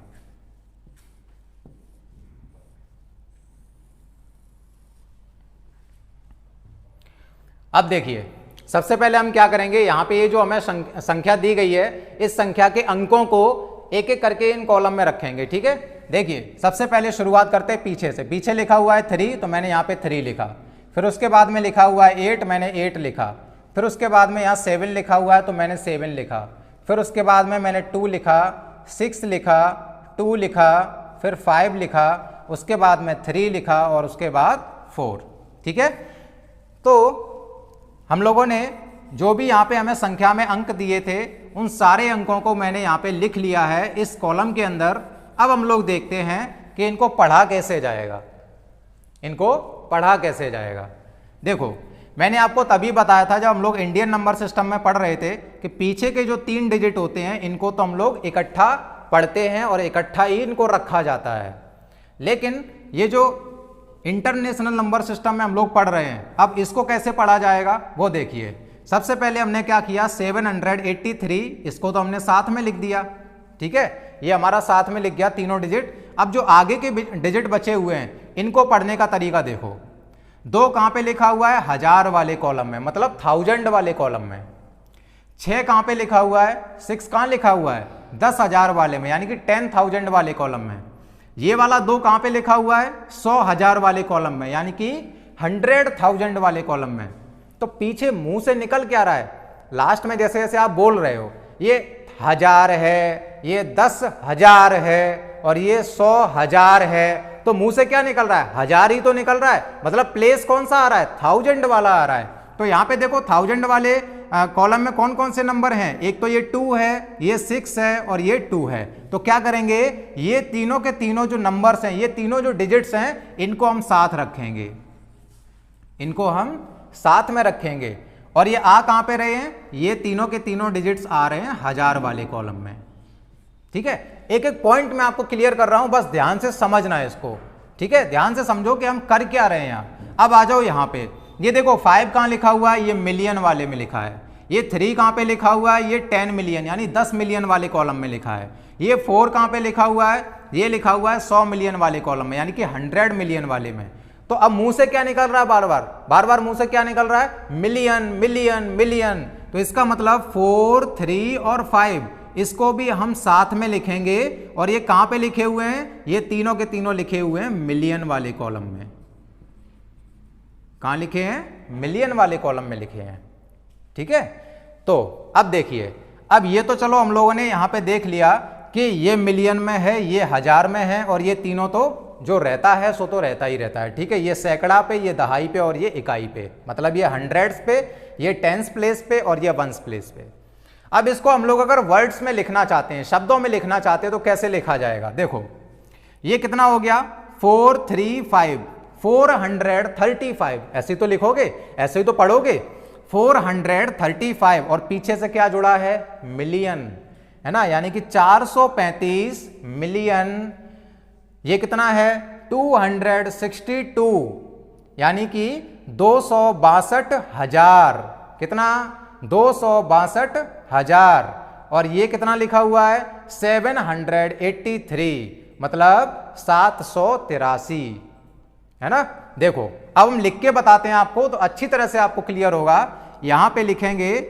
अब देखिए सबसे पहले हम क्या करेंगे, यहां पे ये जो हमें संख्या दी गई है, इस संख्या के अंकों को एक एक करके इन कॉलम में रखेंगे। ठीक है, देखिए सबसे पहले शुरुआत करते हैं पीछे से। पीछे लिखा हुआ है 3, तो मैंने यहाँ पे 3 लिखा। फिर उसके बाद में लिखा हुआ है 8, मैंने 8 लिखा। फिर उसके बाद में यहाँ 7 लिखा हुआ है, तो मैंने 7 लिखा। फिर उसके बाद में मैंने 2 लिखा, 6 लिखा, 2 लिखा, फिर 5 लिखा, उसके बाद में 3 लिखा और उसके बाद 4। ठीक है, तो हम लोगों ने जो भी यहाँ पे हमें संख्या में अंक दिए थे उन सारे अंकों को मैंने यहाँ पे लिख लिया है इस कॉलम के अंदर। अब हम लोग देखते हैं कि इनको पढ़ा कैसे जाएगा, इनको पढ़ा कैसे जाएगा। देखो मैंने आपको तभी बताया था जब हम लोग इंडियन नंबर सिस्टम में पढ़ रहे थे कि पीछे के जो 3 डिजिट होते हैं इनको तो हम लोग इकट्ठा पढ़ते हैं और इकट्ठा ही इनको रखा जाता है। लेकिन ये जो इंटरनेशनल नंबर सिस्टम में हम लोग पढ़ रहे हैं, अब इसको कैसे पढ़ा जाएगा वो देखिए। सबसे पहले हमने क्या किया, 783, इसको तो हमने साथ में लिख दिया। ठीक है, ये हमारा साथ में लिख गया तीनों डिजिट। अब जो आगे के डिजिट बचे हुए हैं इनको पढ़ने का तरीका देखो। 2 कहां पे लिखा हुआ है, 1000 वाले कॉलम में, मतलब 1000 वाले कॉलम में। 6 कहां पे लिखा हुआ है, 6 कहां लिखा हुआ है, 10,000 वाले में, यानी कि 10,000 वाले कॉलम में। ये वाला 2 कहां पे लिखा हुआ है, 100,000 वाले कॉलम में, यानी कि 100,000 वाले कॉलम में। तो पीछे मुंह से निकल क्या रहा है, लास्ट में जैसे जैसे आप बोल रहे हो, ये 1000 है, ये 10,000 है और ये 100,000 है, तो मुंह से क्या निकल रहा है, 1000 ही तो निकल रहा है। मतलब प्लेस कौन सा आ रहा है, 1000 वाला आ रहा है। तो यहां पे देखो 1000 वाले कॉलम में कौन कौन से नंबर हैं, एक तो ये 2 है, ये 6 है और ये 2 है। तो क्या करेंगे, ये तीनों के तीनों जो नंबर्स हैं, ये तीनों जो डिजिट्स हैं, इनको हम साथ रखेंगे, इनको हम साथ में रखेंगे। और ये आ कहां पे रहे हैं, ये तीनों के तीनों डिजिट्स आ रहे हैं 1000 वाले कॉलम में। ठीक है, एक एक पॉइंट मैं आपको क्लियर कर रहा हूं, बस ध्यान से समझना है इसको। ठीक है, ध्यान से समझो कि हम कर क्या रहे हैं यहां। अब आ जाओ यहां पे, ये देखो 5 कहां लिखा हुआ है, ये मिलियन वाले में लिखा है। ये 3 कहां पे लिखा हुआ है, ये 10 मिलियन यानी 10 मिलियन वाले कॉलम में लिखा है। ये 4 कहां पे लिखा हुआ है, ये लिखा हुआ है 100 मिलियन वाले कॉलम में, यानी कि 100 मिलियन वाले में। तो अब मुंह से क्या निकल रहा है, बार बार मुंह से क्या निकल रहा है, मिलियन मिलियन मिलियन। तो इसका मतलब 4, 3 और 5 इसको भी हम साथ में लिखेंगे। और ये कहां पे लिखे हुए हैं, ये तीनों के तीनों लिखे हुए हैं मिलियन वाले कॉलम में। कहां लिखे हैं, मिलियन वाले कॉलम में लिखे हैं। ठीक है, तो अब देखिए, अब ये तो चलो हम लोगों ने यहां पे देख लिया कि ये मिलियन में है, ये 1000 में है, और ये तीनों तो जो रहता है सो तो रहता ही रहता है। ठीक है, ये सैकड़ा पे, ये दहाई पे और ये इकाई पे, मतलब ये हंड्रेड्स पे, ये टेंस प्लेस पे और ये वंस प्लेस पे। अब इसको हम लोग अगर वर्ड्स में लिखना चाहते हैं, शब्दों में लिखना चाहते हैं, तो कैसे लिखा जाएगा? देखो ये कितना हो गया 435, 435, ऐसे ही तो लिखोगे, ऐसे ही तो पढ़ोगे 435, और पीछे से क्या जुड़ा है? मिलियन, है ना, यानी कि 435 मिलियन। ये कितना है? 262, यानी कि 262,000। कितना? 262,000। और ये कितना लिखा हुआ है? 783, मतलब 783, है ना। देखो अब हम लिख के बताते हैं आपको, तो अच्छी तरह से आपको क्लियर होगा। यहां पे लिखेंगे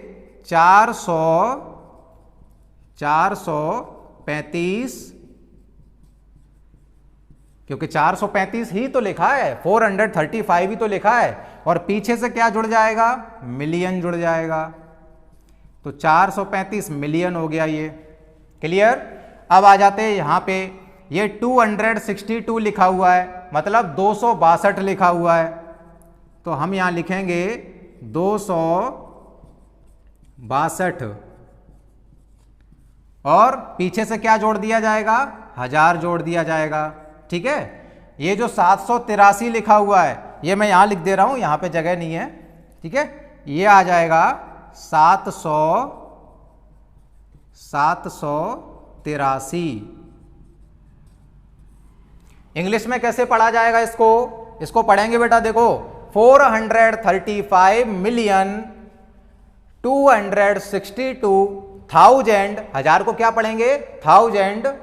435, क्योंकि 435 ही तो लिखा है, 435 ही तो लिखा है, और पीछे से क्या जुड़ जाएगा? मिलियन जुड़ जाएगा। तो 435 मिलियन हो गया ये। क्लियर? अब आ जाते हैं यहां पे, ये 262 लिखा हुआ है, मतलब 262 लिखा हुआ है, तो हम यहां लिखेंगे 262, और पीछे से क्या जोड़ दिया जाएगा? 1000 जोड़ दिया जाएगा। ठीक है। ये जो 783 लिखा हुआ है, ये मैं यहां लिख दे रहा हूं, यहां पे जगह नहीं है। ठीक है, ये आ जाएगा 783। इंग्लिश में कैसे पढ़ा जाएगा इसको? इसको पढ़ेंगे बेटा, देखो 435 मिलियन 262,000, 1000 को क्या पढ़ेंगे? 1000,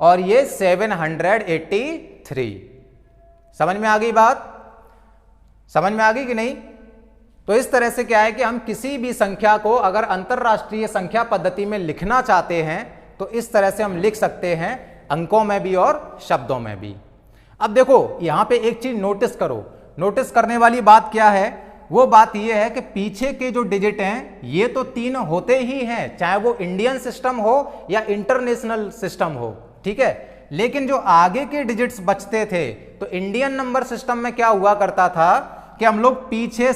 और ये 783। समझ में आ गई बात? समझ में आ गई कि नहीं? तो इस तरह से क्या है कि हम किसी भी संख्या को अगर अंतरराष्ट्रीय संख्या पद्धति में लिखना चाहते हैं तो इस तरह से हम लिख सकते हैं, अंकों में भी और शब्दों में भी। अब देखो यहां पे एक चीज नोटिस करो, नोटिस करने वाली बात क्या है? वो बात ये है कि पीछे के जो डिजिट हैं ये तो 3 होते ही हैं, चाहे वो इंडियन सिस्टम हो या इंटरनेशनल सिस्टम हो। ठीक है, लेकिन जो आगे के डिजिट्स बचते थे, तो इंडियन नंबर सिस्टम में क्या हुआ करता था कि हम लोग पीछे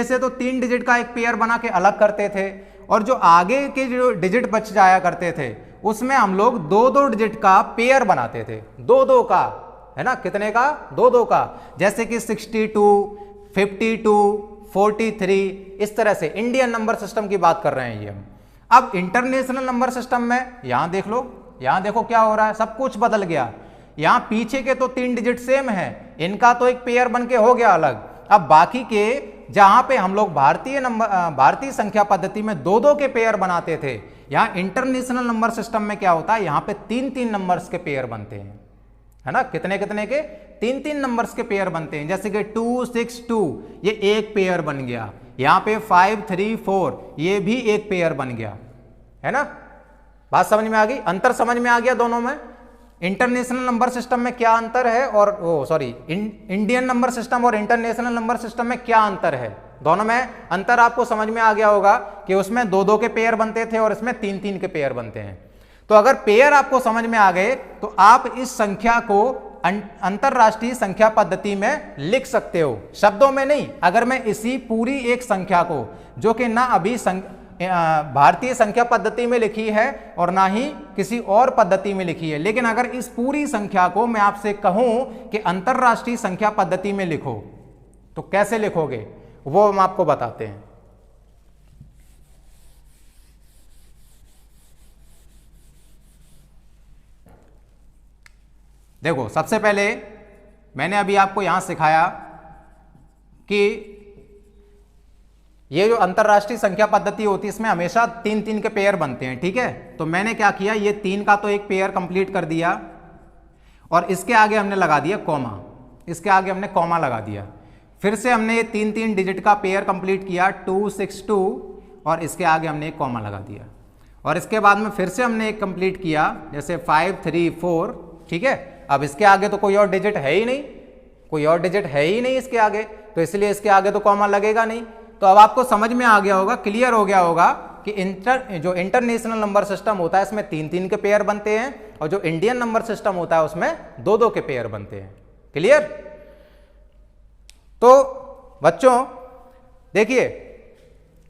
से तो 3 डिजिट का एक पेयर बना के अलग करते थे, और जो आगे के जो डिजिट बच जाया करते थे उसमें हम लोग 2-2 डिजिट का पेयर बनाते थे, 2-2 का, है ना। कितने का? 2-2 का। जैसे कि 62, 52, 43, इस तरह से इंडियन नंबर सिस्टम की बात कर रहे हैं ये हम। अब इंटरनेशनल नंबर सिस्टम में यहां देख लो, यहां देखो क्या हो रहा है, सब कुछ बदल गया। यहां पीछे के तो 3 डिजिट सेम है, इनका तो एक पेयर बन के हो गया अलग। अब बाकी के जहां पे हम लोग भारतीय संख्या पद्धति में 2-2 के पेयर बनाते थे, यहां इंटरनेशनल नंबर सिस्टम में क्या होता है, यहां पे 3-3 नंबर्स के पेयर बनते हैं, है ना। कितने कितने के? 3-3 नंबर्स के पेयर बनते हैं। जैसे कि 262, ये एक पेयर बन गया। यहां पे 534, ये भी एक पेयर बन गया, है ना। बात समझ में आ गई? अंतर समझ में आ गया दोनों में? इंटरनेशनल नंबर सिस्टम में क्या अंतर है, और इंडियन नंबर सिस्टम और इंटरनेशनल नंबर सिस्टम में क्या अंतर है? दोनों में अंतर आपको समझ में आ गया होगा कि उसमें 2-2 के पेयर बनते थे और इसमें 3-3 के पेयर बनते हैं। तो अगर पेयर आपको समझ में आ गए तो आप इस संख्या को अंतरराष्ट्रीय संख्या पद्धति में लिख सकते हो, शब्दों में नहीं। अगर मैं इसी पूरी एक संख्या को, जो कि ना अभी भारतीय संख्या पद्धति में लिखी है और ना ही किसी और पद्धति में लिखी है, लेकिन अगर इस पूरी संख्या को मैं आपसे कहूं कि अंतरराष्ट्रीय संख्या पद्धति में लिखो, तो कैसे लिखोगे वो हम आपको बताते हैं। देखो सबसे पहले मैंने अभी आपको यहां सिखाया कि ये जो अंतरराष्ट्रीय संख्या पद्धति होती है इसमें हमेशा 3-3 के पेयर बनते हैं। ठीक है, तो मैंने क्या किया, ये 3 का तो एक पेयर कंप्लीट कर दिया और इसके आगे हमने लगा दिया कॉमा, इसके आगे हमने कॉमा लगा दिया। फिर से हमने ये 3-3 डिजिट का पेयर कंप्लीट किया 262 और इसके आगे हमने एक कॉमा लगा दिया, और इसके बाद में फिर से हमने एक कंप्लीट किया जैसे 534। ठीक है, अब इसके आगे तो कोई और डिजिट है ही नहीं, कोई और डिजिट है ही नहीं इसके आगे, तो इसलिए इसके आगे तो कॉमा लगेगा नहीं। तो अब आपको समझ में आ गया होगा, क्लियर हो गया होगा कि जो इंटरनेशनल नंबर सिस्टम होता है इसमें 3-3 के पेयर बनते हैं और जो इंडियन नंबर सिस्टम होता है उसमें 2-2 के पेयर बनते हैं। क्लियर? तो बच्चों देखिए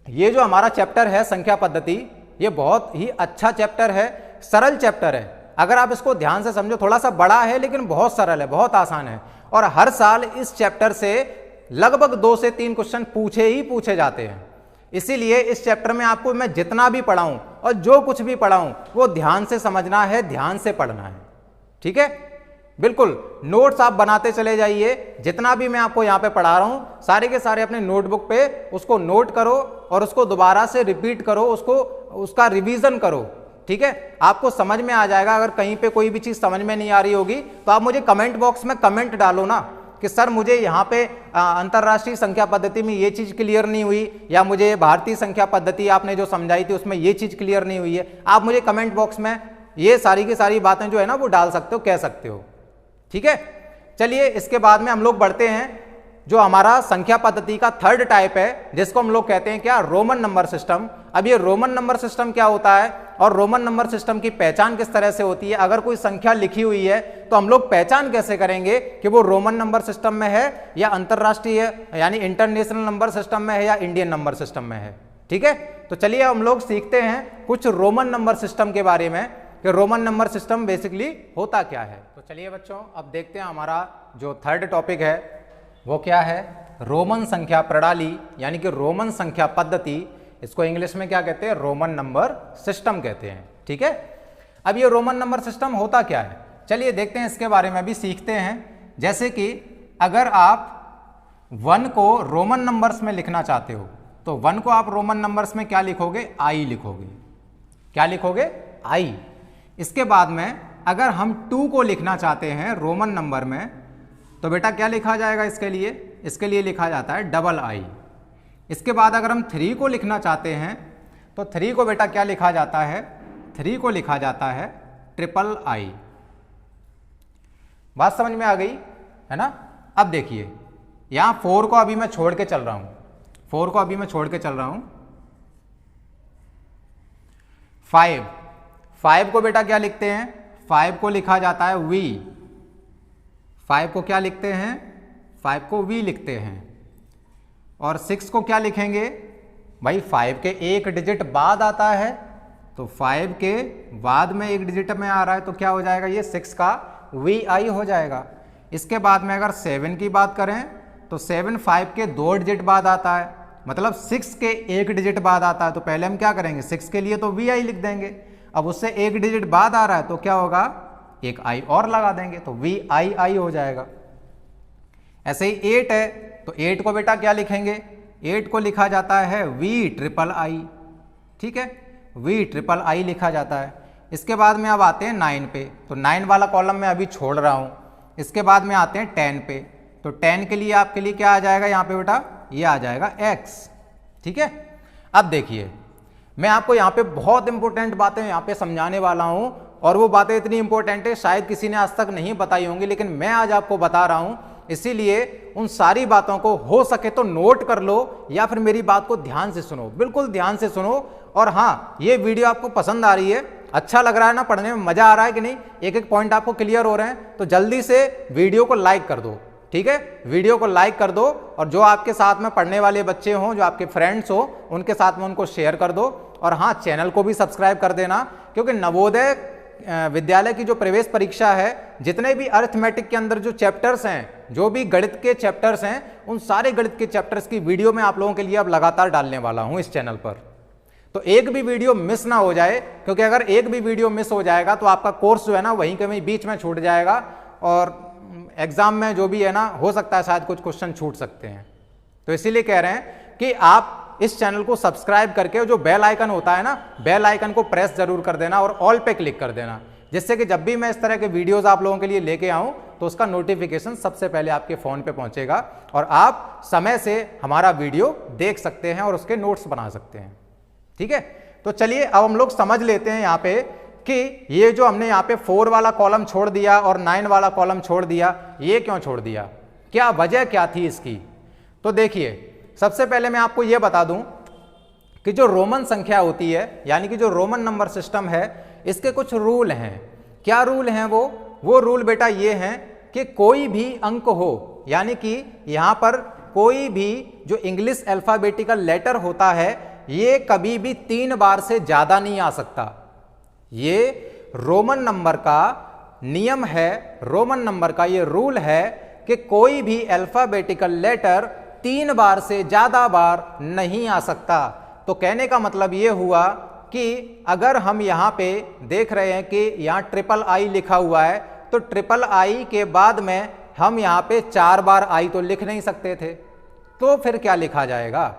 ये जो हमारा चैप्टर है संख्या पद्धति, ये बहुत ही अच्छा चैप्टर है, सरल चैप्टर है। अगर आप इसको ध्यान से समझो, थोड़ा सा बड़ा है लेकिन बहुत सरल है, बहुत आसान है। और हर साल इस चैप्टर से लगभग 2 से 3 क्वेश्चन पूछे जाते हैं। इसीलिए इस चैप्टर में आपको मैं जितना भी पढ़ाऊं और जो कुछ भी पढ़ाऊं वो ध्यान से समझना है, ध्यान से पढ़ना है। ठीक है, बिल्कुल नोट्स आप बनाते चले जाइए। जितना भी मैं आपको यहाँ पे पढ़ा रहा हूं सारे के सारे अपने नोटबुक पे उसको नोट करो और उसको दोबारा से रिपीट करो, उसका रिवीजन करो। ठीक है, आपको समझ में आ जाएगा। अगर कहीं पे कोई भी चीज समझ में नहीं आ रही होगी तो आप मुझे कमेंट बॉक्स में कमेंट डालो ना कि सर मुझे यहाँ पे अंतरराष्ट्रीय संख्या पद्धति में ये चीज क्लियर नहीं हुई, या मुझे भारतीय संख्या पद्धति आपने जो समझाई थी उसमें ये चीज क्लियर नहीं हुई है। आप मुझे कमेंट बॉक्स में ये सारी की सारी बातें जो है ना वो डाल सकते हो, कह सकते हो। ठीक है, चलिए इसके बाद में हम लोग बढ़ते हैं जो हमारा संख्या पद्धति का थर्ड टाइप है, जिसको हम लोग कहते हैं क्या, रोमन नंबर सिस्टम। अब ये रोमन नंबर सिस्टम क्या होता है और रोमन नंबर सिस्टम की पहचान किस तरह से होती है। अगर कोई संख्या लिखी हुई है तो हम लोग पहचान कैसे करेंगे कि वो रोमन नंबर सिस्टम में है या अंतरराष्ट्रीय यानी इंटरनेशनल नंबर सिस्टम में है या इंडियन नंबर सिस्टम में है। ठीक है, तो चलिए हम लोग सीखते हैं कुछ रोमन नंबर सिस्टम के बारे में कि रोमन नंबर सिस्टम बेसिकली होता क्या है। तो चलिए बच्चों अब देखते हैं हमारा जो थर्ड टॉपिक है वो क्या है, रोमन संख्या प्रणाली यानी कि रोमन संख्या पद्धति। इसको इंग्लिश में क्या कहते हैं, रोमन नंबर सिस्टम कहते हैं। ठीक है, अब ये रोमन नंबर सिस्टम होता क्या है, चलिए देखते हैं, इसके बारे में भी सीखते हैं। जैसे कि अगर आप 1 को रोमन नंबर्स में लिखना चाहते हो तो 1 को आप रोमन नंबर्स में क्या लिखोगे, आई लिखोगे। क्या लिखोगे, आई। इसके बाद में अगर हम 2 को लिखना चाहते हैं रोमन नंबर में तो बेटा क्या लिखा जाएगा, इसके लिए लिखा जाता है डबल आई। इसके बाद अगर हम 3 को लिखना चाहते हैं तो 3 को बेटा क्या लिखा जाता है, 3 को लिखा जाता है ट्रिपल आई। बात समझ में आ गई है ना। अब देखिए यहां 4 को अभी मैं छोड़ के चल रहा हूं, 4 को अभी मैं छोड़ के चल रहा हूं। 5 को बेटा क्या लिखते हैं, 5 को लिखा जाता है वी। 5 को क्या लिखते हैं, 5 को वी लिखते हैं। और 6 को क्या लिखेंगे भाई, 5 के एक डिजिट बाद आता है तो 5 के बाद में एक डिजिट में आ रहा है तो क्या हो जाएगा, ये 6 का वी आई हो जाएगा। इसके बाद में अगर 7 की बात करें तो 7 5 के 2 डिजिट बाद आता है, मतलब 6 के एक डिजिट बाद आता है तो पहले हम क्या करेंगे, 6 के लिए तो वी आई लिख देंगे। अब उससे एक डिजिट बाद आ रहा है तो क्या होगा, एक आई और लगा देंगे तो वी आई आई हो जाएगा। ऐसे ही 8 है तो 8 को बेटा क्या लिखेंगे, 8 को लिखा जाता है वी ट्रिपल आई। ठीक है, वी ट्रिपल आई लिखा जाता है। इसके बाद में अब आते हैं 9 पे, तो 9 वाला कॉलम मैं अभी छोड़ रहा हूं। इसके बाद में आते हैं 10 पे, तो 10 के लिए आपके लिए क्या आ जाएगा यहाँ पे बेटा, ये आ जाएगा x। ठीक है, अब देखिए मैं आपको यहाँ पे बहुत इंपॉर्टेंट बातें यहाँ पे समझाने वाला हूं और वो बातें इतनी इंपॉर्टेंट है शायद किसी ने आज तक नहीं बताई होंगी, लेकिन मैं आज आपको बता रहा हूं। इसीलिए उन सारी बातों को हो सके तो नोट कर लो या फिर मेरी बात को ध्यान से सुनो, बिल्कुल ध्यान से सुनो। और हाँ, ये वीडियो आपको पसंद आ रही है, अच्छा लग रहा है ना, पढ़ने में मजा आ रहा है कि नहीं, एक एक पॉइंट आपको क्लियर हो रहे हैं, तो जल्दी से वीडियो को लाइक कर दो। ठीक है, वीडियो को लाइक कर दो और जो आपके साथ में पढ़ने वाले बच्चे हों, जो आपके फ्रेंड्स हो, उनके साथ में उनको शेयर कर दो। और हाँ, चैनल को भी सब्सक्राइब कर देना, क्योंकि नवोदय विद्यालय की जो प्रवेश परीक्षा है, जितने भी अरिथमेटिक के अंदर जो चैप्टर्स हैं, जो भी गणित के चैप्टर्स हैं, उन सारे गणित के चैप्टर्स की वीडियो मैं आप लोगों के लिए अब लगातार डालने वाला हूं इस चैनल पर। तो एक भी वीडियो मिस ना हो जाए, क्योंकि अगर एक भी वीडियो मिस हो जाएगा तो आपका कोर्स जो है ना वहीं के वहीं बीच में छूट जाएगा और एग्जाम में जो भी है ना, हो सकता है शायद कुछ क्वेश्चन छूट सकते हैं। तो इसीलिए कह रहे हैं कि आप इस चैनल को सब्सक्राइब करके जो बेल आइकन होता है ना, बेल आइकन को प्रेस जरूर कर देना और ऑल पे क्लिक कर देना, जिससे कि जब भी मैं इस तरह के वीडियोस आप लोगों के लिए लेके आऊं तो उसका नोटिफिकेशन सबसे पहले आपके फोन पे पहुंचेगा और आप समय से हमारा वीडियो देख सकते हैं और उसके नोट्स बना सकते हैं। ठीक है, तो चलिए अब हम लोग समझ लेते हैं यहाँ पे कि ये जो हमने यहाँ पे 4 वाला कॉलम छोड़ दिया और 9 वाला कॉलम छोड़ दिया, ये क्यों छोड़ दिया, क्या वजह क्या थी इसकी। तो देखिए, सबसे पहले मैं आपको यह बता दूं कि जो रोमन संख्या होती है, यानी कि जो रोमन नंबर सिस्टम है, इसके कुछ रूल हैं। क्या रूल हैं वो रूल बेटा ये हैं कि कोई भी अंक हो, यानी कि यहां पर कोई भी जो इंग्लिश अल्फाबेटिकल लेटर होता है ये कभी भी 3 बार से ज्यादा नहीं आ सकता। ये रोमन नंबर का नियम है, रोमन नंबर का ये रूल है कि कोई भी अल्फाबेटिकल लेटर 3 बार से ज्यादा बार नहीं आ सकता। तो कहने का मतलब ये हुआ कि अगर हम यहां पे देख रहे हैं कि यहां ट्रिपल आई लिखा हुआ है, तो ट्रिपल आई के बाद में हम यहां पे 4 बार आई तो लिख नहीं सकते थे, तो फिर क्या लिखा जाएगा?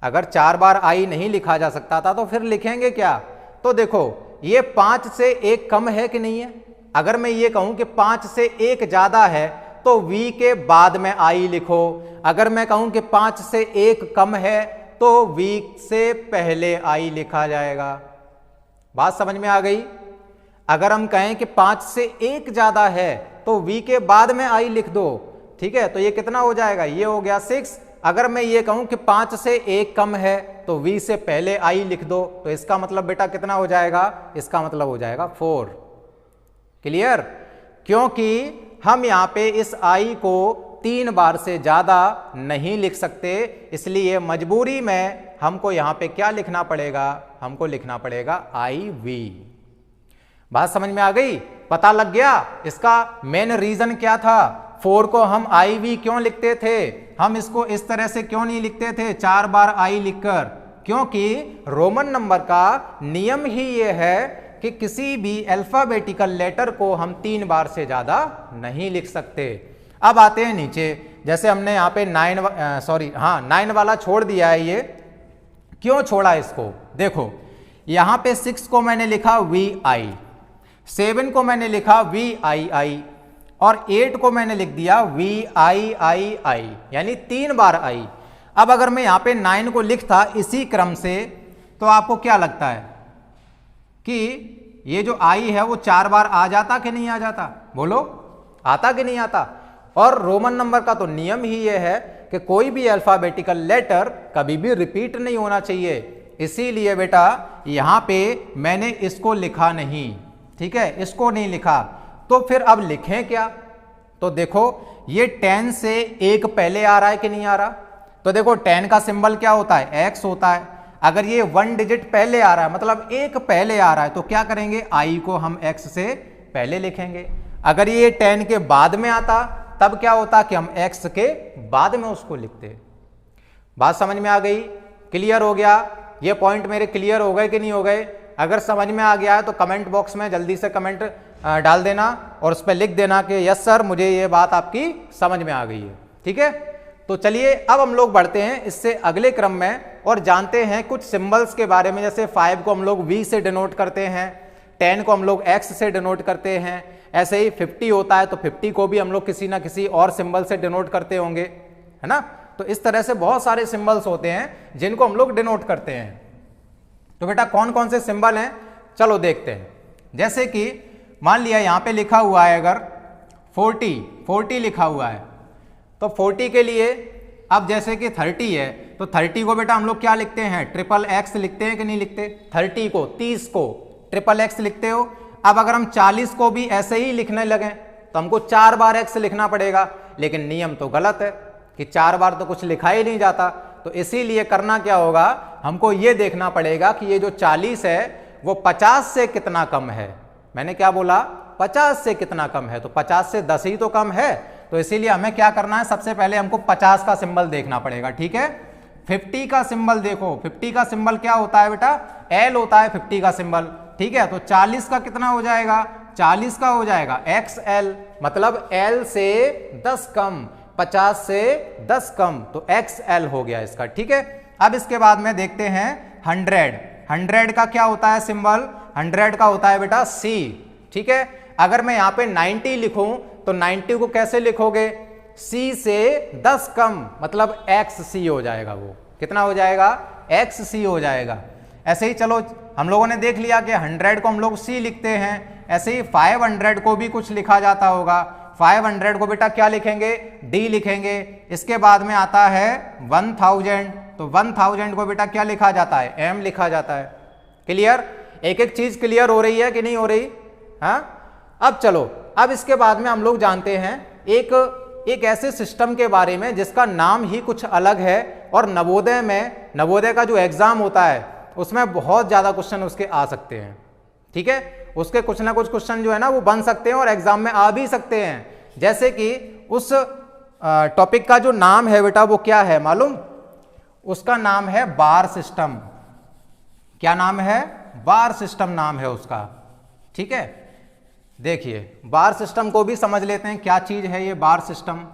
अगर 4 बार आई नहीं लिखा जा सकता था तो फिर लिखेंगे क्या? तो देखो ये 5 से 1 कम है कि नहीं है? अगर मैं ये कहूं कि 5 से 1 ज्यादा है तो V के बाद में आई लिखो। अगर मैं कहूं कि 5 से 1 कम है तो V से पहले आई लिखा जाएगा। बात समझ में आ गई? अगर हम कहें कि 5 से 1 ज्यादा है तो V के बाद में आई लिख दो, ठीक है? तो ये कितना हो जाएगा? ये हो गया 6। अगर मैं ये कहूं कि 5 से 1 कम है तो V से पहले आई लिख दो, तो इसका मतलब बेटा कितना हो जाएगा? इसका मतलब हो जाएगा 4। क्लियर? क्योंकि हम यहां पे इस आई को 3 बार से ज्यादा नहीं लिख सकते, इसलिए मजबूरी में हमको यहां पे क्या लिखना पड़ेगा? हमको लिखना पड़ेगा IV। बात समझ में आ गई? पता लग गया इसका मेन रीजन क्या था? 4 को हम IV क्यों लिखते थे? हम इसको इस तरह से क्यों नहीं लिखते थे 4 बार आई लिखकर? क्योंकि रोमन नंबर का नियम ही ये है कि किसी भी अल्फाबेटिकल लेटर को हम 3 बार से ज्यादा नहीं लिख सकते। अब आते हैं नीचे, जैसे हमने यहाँ पे 9 वाला छोड़ दिया है। ये क्यों छोड़ा इसको? देखो यहां पे 6 को मैंने लिखा VI, 7 को मैंने लिखा VII और 8 को मैंने लिख दिया VIII, यानी 3 बार आई। अब अगर मैं यहां पे 9 को लिखता इसी क्रम से, तो आपको क्या लगता है कि ये जो आई है वो 4 बार आ जाता कि नहीं आ जाता? बोलो, आता कि नहीं आता? और रोमन नंबर का तो नियम ही ये है कि कोई भी अल्फाबेटिकल लेटर कभी भी रिपीट नहीं होना चाहिए, इसीलिए बेटा यहां पे मैंने इसको लिखा नहीं, ठीक है? इसको नहीं लिखा। तो फिर अब लिखें क्या? तो देखो ये 10 से 1 पहले आ रहा है कि नहीं आ रहा? तो देखो 10 का सिंबल क्या होता है? X होता है। अगर ये 1 डिजिट पहले आ रहा है, मतलब 1 पहले आ रहा है, तो क्या करेंगे? I को हम X से पहले लिखेंगे। अगर ये 10 के बाद में आता तब क्या होता कि हम X के बाद में उसको लिखते। बात समझ में आ गई? क्लियर हो गया? ये पॉइंट मेरे क्लियर हो गए कि नहीं हो गए? अगर समझ में आ गया है तो कमेंट बॉक्स में जल्दी से कमेंट डाल देना और उस पर लिख देना कि यस सर, मुझे ये बात आपकी समझ में आ गई है। ठीक है, तो चलिए अब हम लोग बढ़ते हैं इससे अगले क्रम में और जानते हैं कुछ सिंबल्स के बारे में। जैसे 5 को हम लोग V से डिनोट करते हैं, 10 को हम लोग X से डिनोट करते हैं, ऐसे ही 50 होता है तो 50 को भी हम लोग किसी ना किसी और सिंबल से डिनोट करते होंगे, है ना? तो इस तरह से बहुत सारे सिंबल्स होते हैं जिनको हम लोग डिनोट करते हैं। तो बेटा कौन कौन से सिंबल हैं, चलो देखते हैं। जैसे कि मान लिया यहाँ पे लिखा हुआ है अगर 40 लिखा हुआ है, तो 40 के लिए अब जैसे कि 30 है तो 30 को बेटा हम लोग क्या लिखते हैं? ट्रिपल एक्स लिखते हैं कि नहीं लिखते? 30 को 30 को ट्रिपल एक्स लिखते हो। अब अगर हम 40 को भी ऐसे ही लिखने लगे तो हमको 4 बार एक्स लिखना पड़ेगा, लेकिन नियम तो गलत है कि 4 बार तो कुछ लिखा ही नहीं जाता। तो इसीलिए करना क्या होगा, हमको ये देखना पड़ेगा कि ये जो 40 है वो 50 से कितना कम है। मैंने क्या बोला? 50 से कितना कम है, तो 50 से 10 ही तो कम है। तो इसीलिए हमें क्या करना है, सबसे पहले हमको 50 का सिंबल देखना पड़ेगा। ठीक है, 50 का सिंबल देखो, 50 का सिंबल क्या होता है बेटा? L होता है 50 का सिंबल। ठीक है, तो 40 का कितना हो जाएगा? 40 का हो जाएगा XL, मतलब L से 10 कम, 50 से 10 कम, तो XL हो गया इसका। ठीक है, अब इसके बाद में देखते हैं 100 का क्या होता है सिंबल? 100 का होता है बेटा C। ठीक है, अगर मैं यहां पे 90 लिखूं तो 90 को कैसे लिखोगे? C से 10 कम, मतलब XC हो जाएगा। वो कितना हो जाएगा? XC हो जाएगा। ऐसे ही चलो हम लोगों ने देख लिया कि 100 को हम लोग C लिखते हैं, ऐसे ही 500 को भी कुछ लिखा जाता होगा। 500 को बेटा क्या लिखेंगे? D लिखेंगे। इसके बाद में आता है 1000, तो 1000 को बेटा क्या लिखा जाता है? M लिखा जाता है। क्लियर? एक एक चीज क्लियर हो रही है कि नहीं हो रही? हाँ, अब चलो, अब इसके बाद में हम लोग जानते हैं एक ऐसे सिस्टम के बारे में जिसका नाम ही कुछ अलग है, और नवोदय का जो एग्जाम होता है उसमें बहुत ज़्यादा क्वेश्चन उसके आ सकते हैं। ठीक है, उसके कुछ ना कुछ क्वेश्चन जो है ना वो बन सकते हैं और एग्जाम में आ भी सकते हैं। जैसे कि उस टॉपिक का जो नाम है बेटा वो क्या है मालूम? उसका नाम है बार सिस्टम। क्या नाम है? बार सिस्टम नाम है उसका। ठीक है, देखिए बार सिस्टम को भी समझ लेते हैं, क्या चीज है ये बार सिस्टम।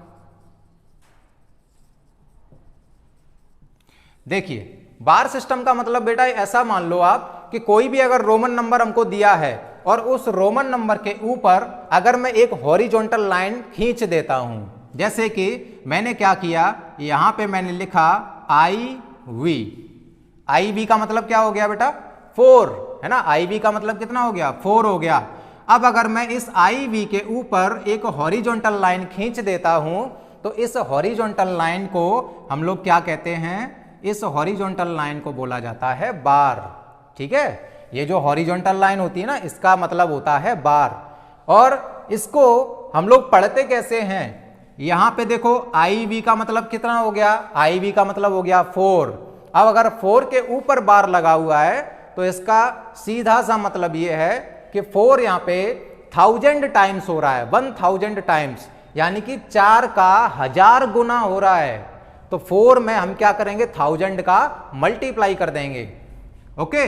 देखिए बार सिस्टम का मतलब बेटा ऐसा मान लो आप कि कोई भी अगर रोमन नंबर हमको दिया है और उस रोमन नंबर के ऊपर अगर मैं एक हॉरिजॉन्टल लाइन खींच देता हूं, जैसे कि मैंने क्या किया, यहां पे मैंने लिखा आई वी का मतलब क्या हो गया बेटा? 4 है ना। आई वी का मतलब कितना हो गया? 4 हो गया। अब अगर मैं इस आई वी के ऊपर एक हॉरिजॉन्टल लाइन खींच देता हूं तो इस हॉरिजॉन्टल लाइन को हम लोग क्या कहते हैं? इस हॉरिजॉन्टल लाइन को बोला जाता है बार। ठीक है, ये जो हॉरिजॉन्टल लाइन होती है ना इसका मतलब होता है बार। और इसको हम लोग पढ़ते कैसे हैं? यहां पे देखो आई वी का मतलब कितना हो गया? आई वी का मतलब हो गया 4। अब अगर 4 के ऊपर बार लगा हुआ है तो इसका सीधा सा मतलब यह है कि 4 यहां पे 1000 टाइम्स हो रहा है, 1000 टाइम्स, यानी कि 4 का 1000 गुना हो रहा है। तो 4 में हम क्या करेंगे? 1000 का मल्टीप्लाई कर देंगे। ओके,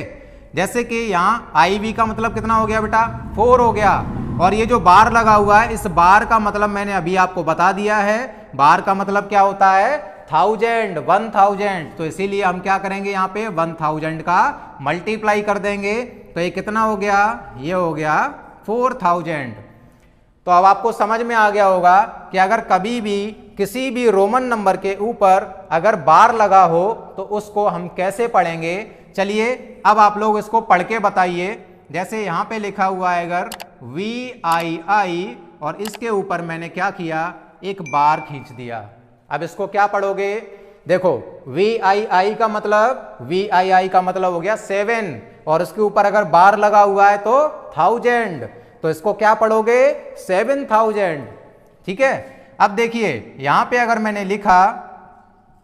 जैसे कि यहां आई वी का मतलब कितना हो गया बेटा? 4 हो गया। और ये जो बार लगा हुआ है, इस बार का मतलब मैंने अभी आपको बता दिया है। बार का मतलब क्या होता है? 1000। तो इसीलिए हम क्या करेंगे? यहाँ पे 1000 का मल्टीप्लाई कर देंगे। तो ये कितना हो गया? ये हो गया 4000। तो अब आपको समझ में आ गया होगा कि अगर कभी भी किसी भी रोमन नंबर के ऊपर अगर बार लगा हो तो उसको हम कैसे पढ़ेंगे। चलिए अब आप लोग इसको पढ़ के बताइए। जैसे यहां पे लिखा हुआ है अगर VII और इसके ऊपर मैंने क्या किया? एक बार खींच दिया। अब इसको क्या पढ़ोगे? देखो VII का मतलब हो गया 7 और इसके ऊपर अगर बार लगा हुआ है तो 1000, तो इसको क्या पढ़ोगे? 7000। ठीक है, अब देखिए यहां पे अगर मैंने लिखा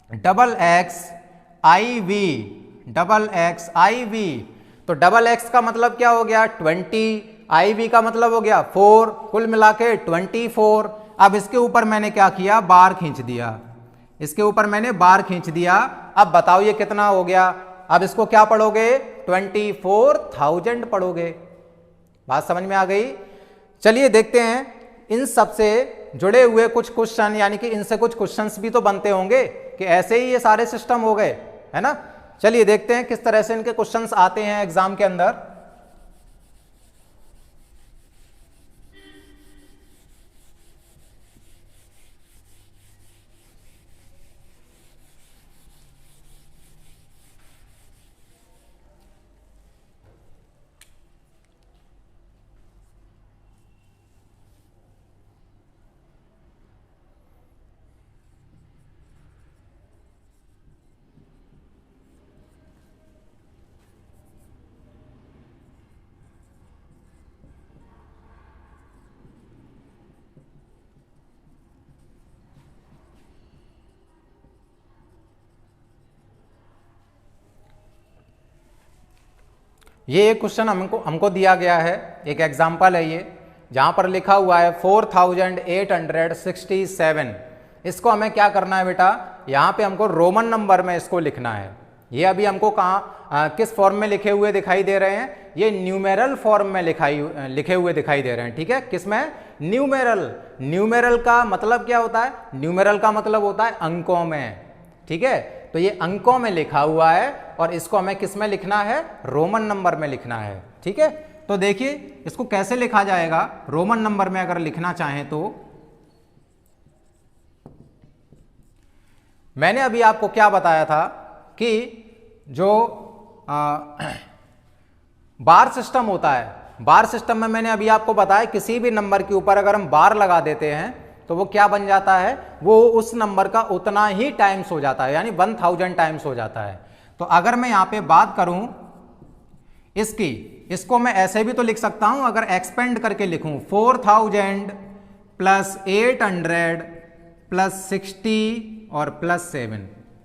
XXIV, तो XX का मतलब क्या हो गया? 20, IV का मतलब हो गया 4, कुल मिला के 24। अब इसके ऊपर मैंने क्या किया? बार खींच दिया। इसके ऊपर मैंने बार खींच दिया। अब बताओ ये कितना हो गया? अब इसको क्या पढ़ोगे? 24,000 पढ़ोगे। बात समझ में आ गई? चलिए देखते हैं इन सब से जुड़े हुए कुछ क्वेश्चन, यानी कि इनसे कुछ क्वेश्चंस भी तो बनते होंगे कि ऐसे ही ये सारे सिस्टम हो गए, है ना। चलिए देखते हैं किस तरह से इनके क्वेश्चंस आते हैं एग्जाम के अंदर। ये एक क्वेश्चन हमको दिया गया है, एक एग्जाम्पल है ये, जहां पर लिखा हुआ है 4867। इसको हमें क्या करना है बेटा? यहाँ पे हमको रोमन नंबर में इसको लिखना है। ये अभी हमको कहाँ किस फॉर्म में लिखे हुए दिखाई दे रहे हैं? ये न्यूमेरल फॉर्म में लिखे हुए दिखाई दे रहे हैं। ठीक है, किसमें? न्यूमेरल। न्यूमेरल का मतलब क्या होता है? न्यूमेरल का मतलब होता है अंकों में। ठीक है, तो ये अंकों में लिखा हुआ है और इसको हमें किस में लिखना है? रोमन नंबर में लिखना है। ठीक है, तो देखिए इसको कैसे लिखा जाएगा रोमन नंबर में अगर लिखना चाहें तो। मैंने अभी आपको क्या बताया था कि जो बार सिस्टम होता है, बार सिस्टम में मैंने अभी आपको बताया किसी भी नंबर के ऊपर अगर हम बार लगा देते हैं तो वो क्या बन जाता है? वो उस नंबर का उतना ही टाइम्स हो जाता है, यानी 1000 टाइम्स हो जाता है। तो अगर मैं यहां पे बात करूं इसकी, इसको मैं ऐसे भी तो लिख सकता हूं, अगर एक्सपेंड करके लिखूं 4000 प्लस 800 प्लस 60 और प्लस 7,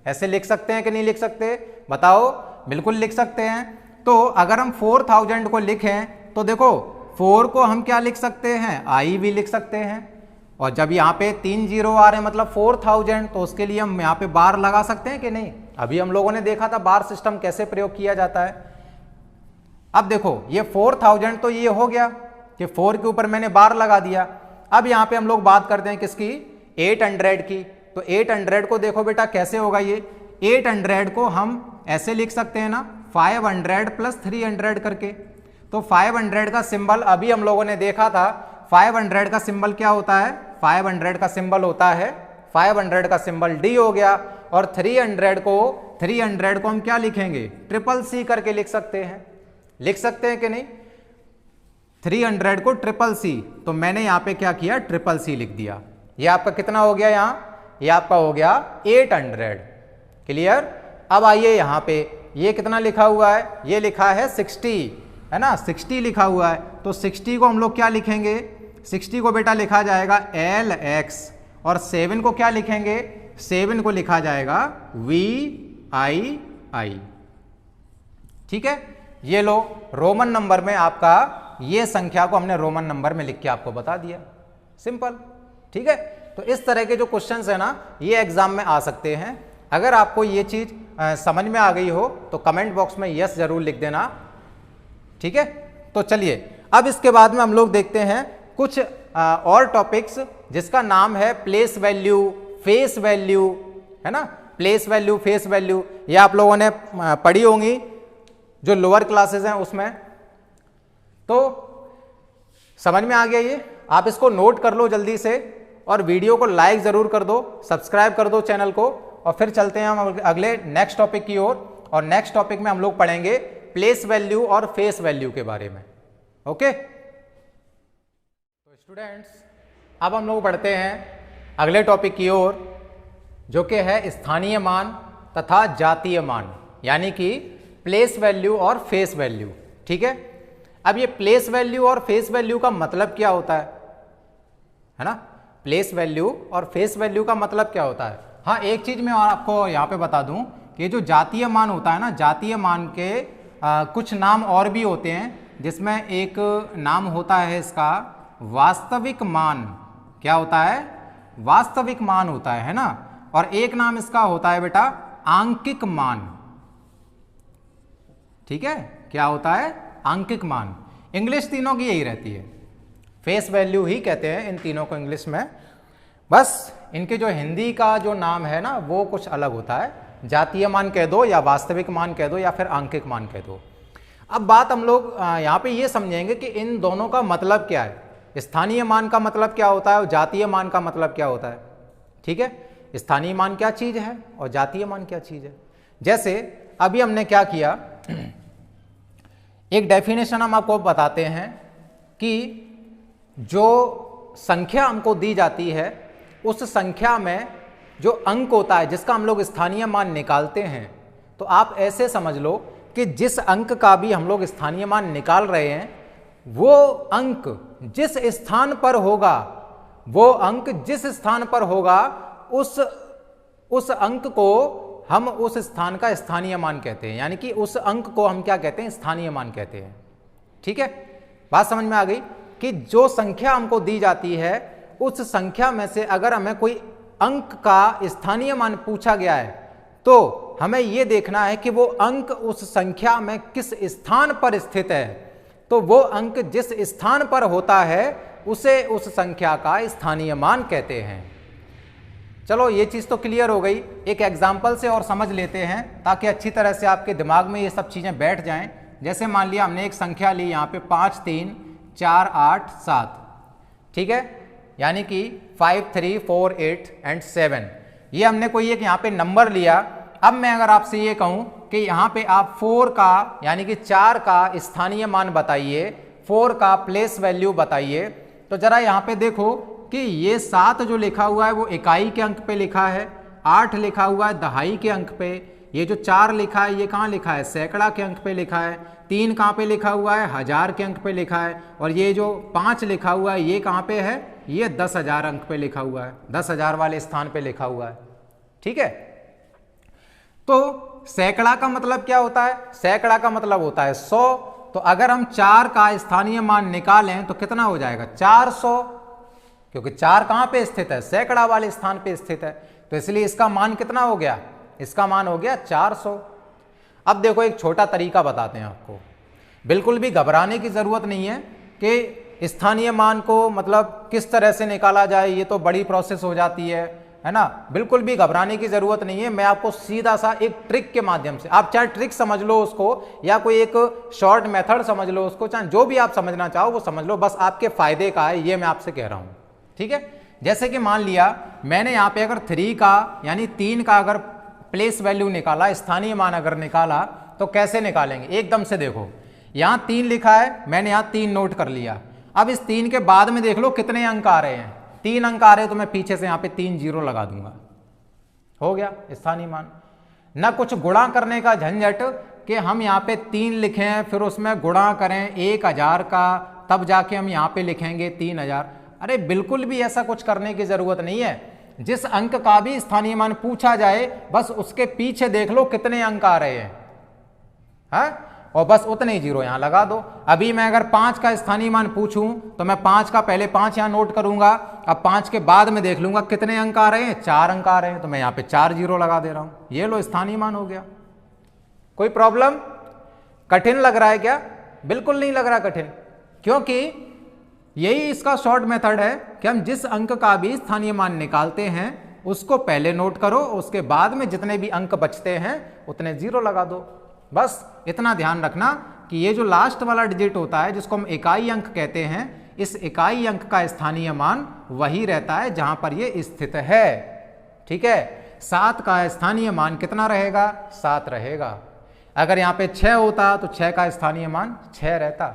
ऐसे लिख सकते हैं कि नहीं लिख सकते, बताओ। बिल्कुल लिख सकते हैं। तो अगर हम 4000 को लिखें तो देखो 4 को हम क्या लिख सकते हैं, आई भी लिख सकते हैं, और जब यहाँ पे 3 जीरो आ रहे हैं मतलब 4000, तो उसके लिए हम यहाँ पे बार लगा सकते हैं कि नहीं। अभी हम लोगों ने देखा था बार सिस्टम कैसे प्रयोग किया जाता है। अब देखो ये 4000 तो ये हो गया कि 4 के ऊपर मैंने बार लगा दिया। अब यहाँ पे हम लोग बात करते हैं किसकी, 800 की। तो 800 को देखो बेटा कैसे होगा, ये 800 को हम ऐसे लिख सकते हैं ना, 500 प्लस 300 करके। तो 500 का सिंबल अभी हम लोगों ने देखा था, 500 का सिंबल क्या होता है, 500 का सिंबल होता है, 500 का सिंबल डी हो गया। और 300 को हम क्या लिखेंगे, ट्रिपल सी करके लिख सकते हैं, लिख सकते हैं कि नहीं। 300 को ट्रिपल सी, तो मैंने यहां पे क्या किया, ट्रिपल सी लिख दिया। ये आपका कितना हो गया, यहां ये आपका हो गया 800। क्लियर। अब आइए यहां पे ये कितना लिखा हुआ है, ये लिखा है 60, है ना, 60 लिखा हुआ है। तो 60 को हम लोग क्या लिखेंगे, 60 को बेटा लिखा जाएगा LX, और 7 को क्या लिखेंगे, 7 को लिखा जाएगा VII। ठीक है। ये लो रोमन नंबर में आपका ये संख्या को हमने रोमन नंबर में लिख के आपको बता दिया, सिंपल। ठीक है। तो इस तरह के जो क्वेश्चंस है ना, ये एग्जाम में आ सकते हैं। अगर आपको ये चीज समझ में आ गई हो तो कमेंट बॉक्स में यस जरूर लिख देना। ठीक है। तो चलिए अब इसके बाद में हम लोग देखते हैं कुछ और टॉपिक्स, जिसका नाम है प्लेस वैल्यू, फेस वैल्यू, है ना। प्लेस वैल्यू, फेस वैल्यू, ये आप लोगों ने पढ़ी होंगी जो लोअर क्लासेस हैं उसमें। तो समझ में आ गया ये, आप इसको नोट कर लो जल्दी से, और वीडियो को लाइक जरूर कर दो, सब्सक्राइब कर दो चैनल को। और फिर चलते हैं हम अगले नेक्स्ट टॉपिक की ओर, और नेक्स्ट टॉपिक में हम लोग पढ़ेंगे प्लेस वैल्यू और फेस वैल्यू के बारे में। ओके। तो स्टूडेंट्स अब हम लोग बढ़ते हैं अगले टॉपिक की ओर, जो कि है स्थानीय मान तथा जातीय मान, यानी कि प्लेस वैल्यू और फेस वैल्यू। ठीक है। अब ये प्लेस वैल्यू और फेस वैल्यू का मतलब क्या होता है ना। प्लेस वैल्यू और फेस वैल्यू का मतलब क्या होता है। हाँ, एक चीज मैं आपको यहाँ पे बता दूं कि जो जातीय मान होता है ना, जातीय मान के कुछ नाम और भी होते हैं, जिसमें एक नाम होता है इसका वास्तविक मान। क्या होता है, वास्तविक मान होता है ना। और एक नाम इसका होता है बेटा आंकिक मान। ठीक है। क्या होता है, आंकिक मान। इंग्लिश तीनों की यही रहती है, फेस वैल्यू ही कहते हैं इन तीनों को इंग्लिश में। बस इनके जो हिंदी का जो नाम है ना वो कुछ अलग होता है, जातीय मान कह दो या वास्तविक मान कह दो या फिर आंकिक मान कह दो। अब बात हम लोग यहाँ पे ये समझेंगे कि इन दोनों का मतलब क्या है, स्थानीय मान का मतलब क्या होता है और जातीय मान का मतलब क्या होता है। ठीक है। स्थानीय मान क्या चीज है और जातीय मान क्या चीज है। जैसे अभी हमने क्या किया, एक डेफिनेशन हम आपको बताते हैं कि जो संख्या हमको दी जाती है उस संख्या में जो अंक होता है जिसका हम लोग स्थानीय मान निकालते हैं, तो आप ऐसे समझ लो कि जिस अंक का भी हम लोग स्थानीय मान निकाल रहे हैं वो अंक जिस स्थान पर होगा, वो अंक जिस स्थान पर होगा उस अंक को हम उस स्थान का स्थानीय मान कहते हैं, यानी कि उस अंक को हम क्या कहते हैं, स्थानीय मान कहते हैं। ठीक है। बात समझ में आ गई कि जो संख्या हमको दी जाती है उस संख्या में से अगर हमें कोई अंक का स्थानीय मान पूछा गया है तो हमें यह देखना है कि वो अंक उस संख्या में किस स्थान पर स्थित है। तो वो अंक जिस स्थान पर होता है उसे उस संख्या का स्थानीय मान कहते हैं। चलो ये चीज तो क्लियर हो गई। एक एग्जाम्पल से और समझ लेते हैं ताकि अच्छी तरह से आपके दिमाग में ये सब चीजें बैठ जाएं। जैसे मान लिया हमने एक संख्या ली यहाँ पे 5 3 4 8 7, ठीक है, यानी कि 5 3 4 8 एंड 7, ये हमने कोई एक यहाँ पे नंबर लिया। अब मैं अगर आपसे ये कहूँ कि यहाँ पे आप 4 का यानी कि 4 का स्थानीय मान बताइए, 4 का प्लेस वैल्यू बताइए, तो जरा यहाँ पे देखो कि ये 7 जो लिखा हुआ है वो इकाई के अंक पे लिखा है, 8 लिखा हुआ है दहाई के अंक पे, ये जो 4 लिखा है ये कहाँ लिखा है, सैकड़ा के अंक पे लिखा है, 3 कहाँ पे लिखा हुआ है, 1000 के अंक पे लिखा है, और ये जो 5 लिखा हुआ है ये कहाँ पे है, ये 10,000 अंक पे लिखा हुआ है, 10,000 वाले स्थान पे लिखा हुआ है। ठीक है। तो सैकड़ा का मतलब क्या होता है? सैकड़ा का मतलब होता है 100। तो अगर हम 4 का स्थानीय मान निकालें तो कितना हो जाएगा? 400, क्योंकि 4 कहां पे स्थित है? सैकड़ा वाले स्थान पे स्थित है। तो इसलिए इसका मान कितना हो गया? इसका मान हो गया 400। अब देखो एक छोटा तरीका बताते हैं आपको, बिल्कुल भी घबराने की जरूरत नहीं है कि स्थानीय मान को मतलब किस तरह से निकाला जाए, ये तो बड़ी प्रोसेस हो जाती है ना। बिल्कुल भी घबराने की जरूरत नहीं है। मैं आपको सीधा सा एक ट्रिक के माध्यम से, आप चाहे ट्रिक समझ लो उसको या कोई एक शॉर्ट मेथड समझ लो उसको, चाहे जो भी आप समझना चाहो वो समझ लो, बस आपके फायदे का है, ये मैं आपसे कह रहा हूं, ठीक है। जैसे कि मान लिया मैंने यहां पे अगर 3 का यानी 3 का अगर प्लेस वैल्यू निकाला, स्थानीय मान अगर निकाला, तो कैसे निकालेंगे? एकदम से देखो, यहां 3 लिखा है, मैंने यहां 3 नोट कर लिया। अब इस 3 के बाद में देख लो कितने अंक आ रहे हैं। 3 अंक आ रहे हैं तो मैं पीछे से यहां पे 3 जीरो लगा दूंगा, हो गया स्थानीय मान। ना कुछ गुणा करने का झंझट कि हम यहां पे 3 लिखें फिर उसमें गुणा करें 1000 का, तब जाके हम यहां पे लिखेंगे 3000। अरे बिल्कुल भी ऐसा कुछ करने की जरूरत नहीं है। जिस अंक का भी स्थानीय मान पूछा जाए बस उसके पीछे देख लो कितने अंक आ रहे हैं, हाँ? और बस उतने ही जीरो यहां लगा दो। अभी मैं अगर 5 का स्थानीय मान पूछूं तो मैं 5 का पहले 5 यहां नोट करूंगा, अब 5 के बाद में देख लूंगा कितने अंक आ रहे हैं, 4 अंक आ रहे हैं, तो मैं यहां पे 4 जीरो लगा दे रहा हूं। ये लो स्थानीय मान हो गया। कोई प्रॉब्लम? कठिन लग रहा है क्या? बिल्कुल नहीं लग रहा कठिन, क्योंकि यही इसका शॉर्ट मेथड है कि हम जिस अंक का भी स्थानीय मान निकालते हैं उसको पहले नोट करो, उसके बाद में जितने भी अंक बचते हैं उतने जीरो लगा दो। बस इतना ध्यान रखना कि ये जो लास्ट वाला डिजिट होता है जिसको हम इकाई अंक कहते हैं, इस इकाई अंक का स्थानीय मान वही रहता है जहां पर ये स्थित है, ठीक है। 7 का स्थानीय मान कितना रहेगा? 7 रहेगा। अगर यहां पे 6 होता तो 6 का स्थानीय मान 6 रहता,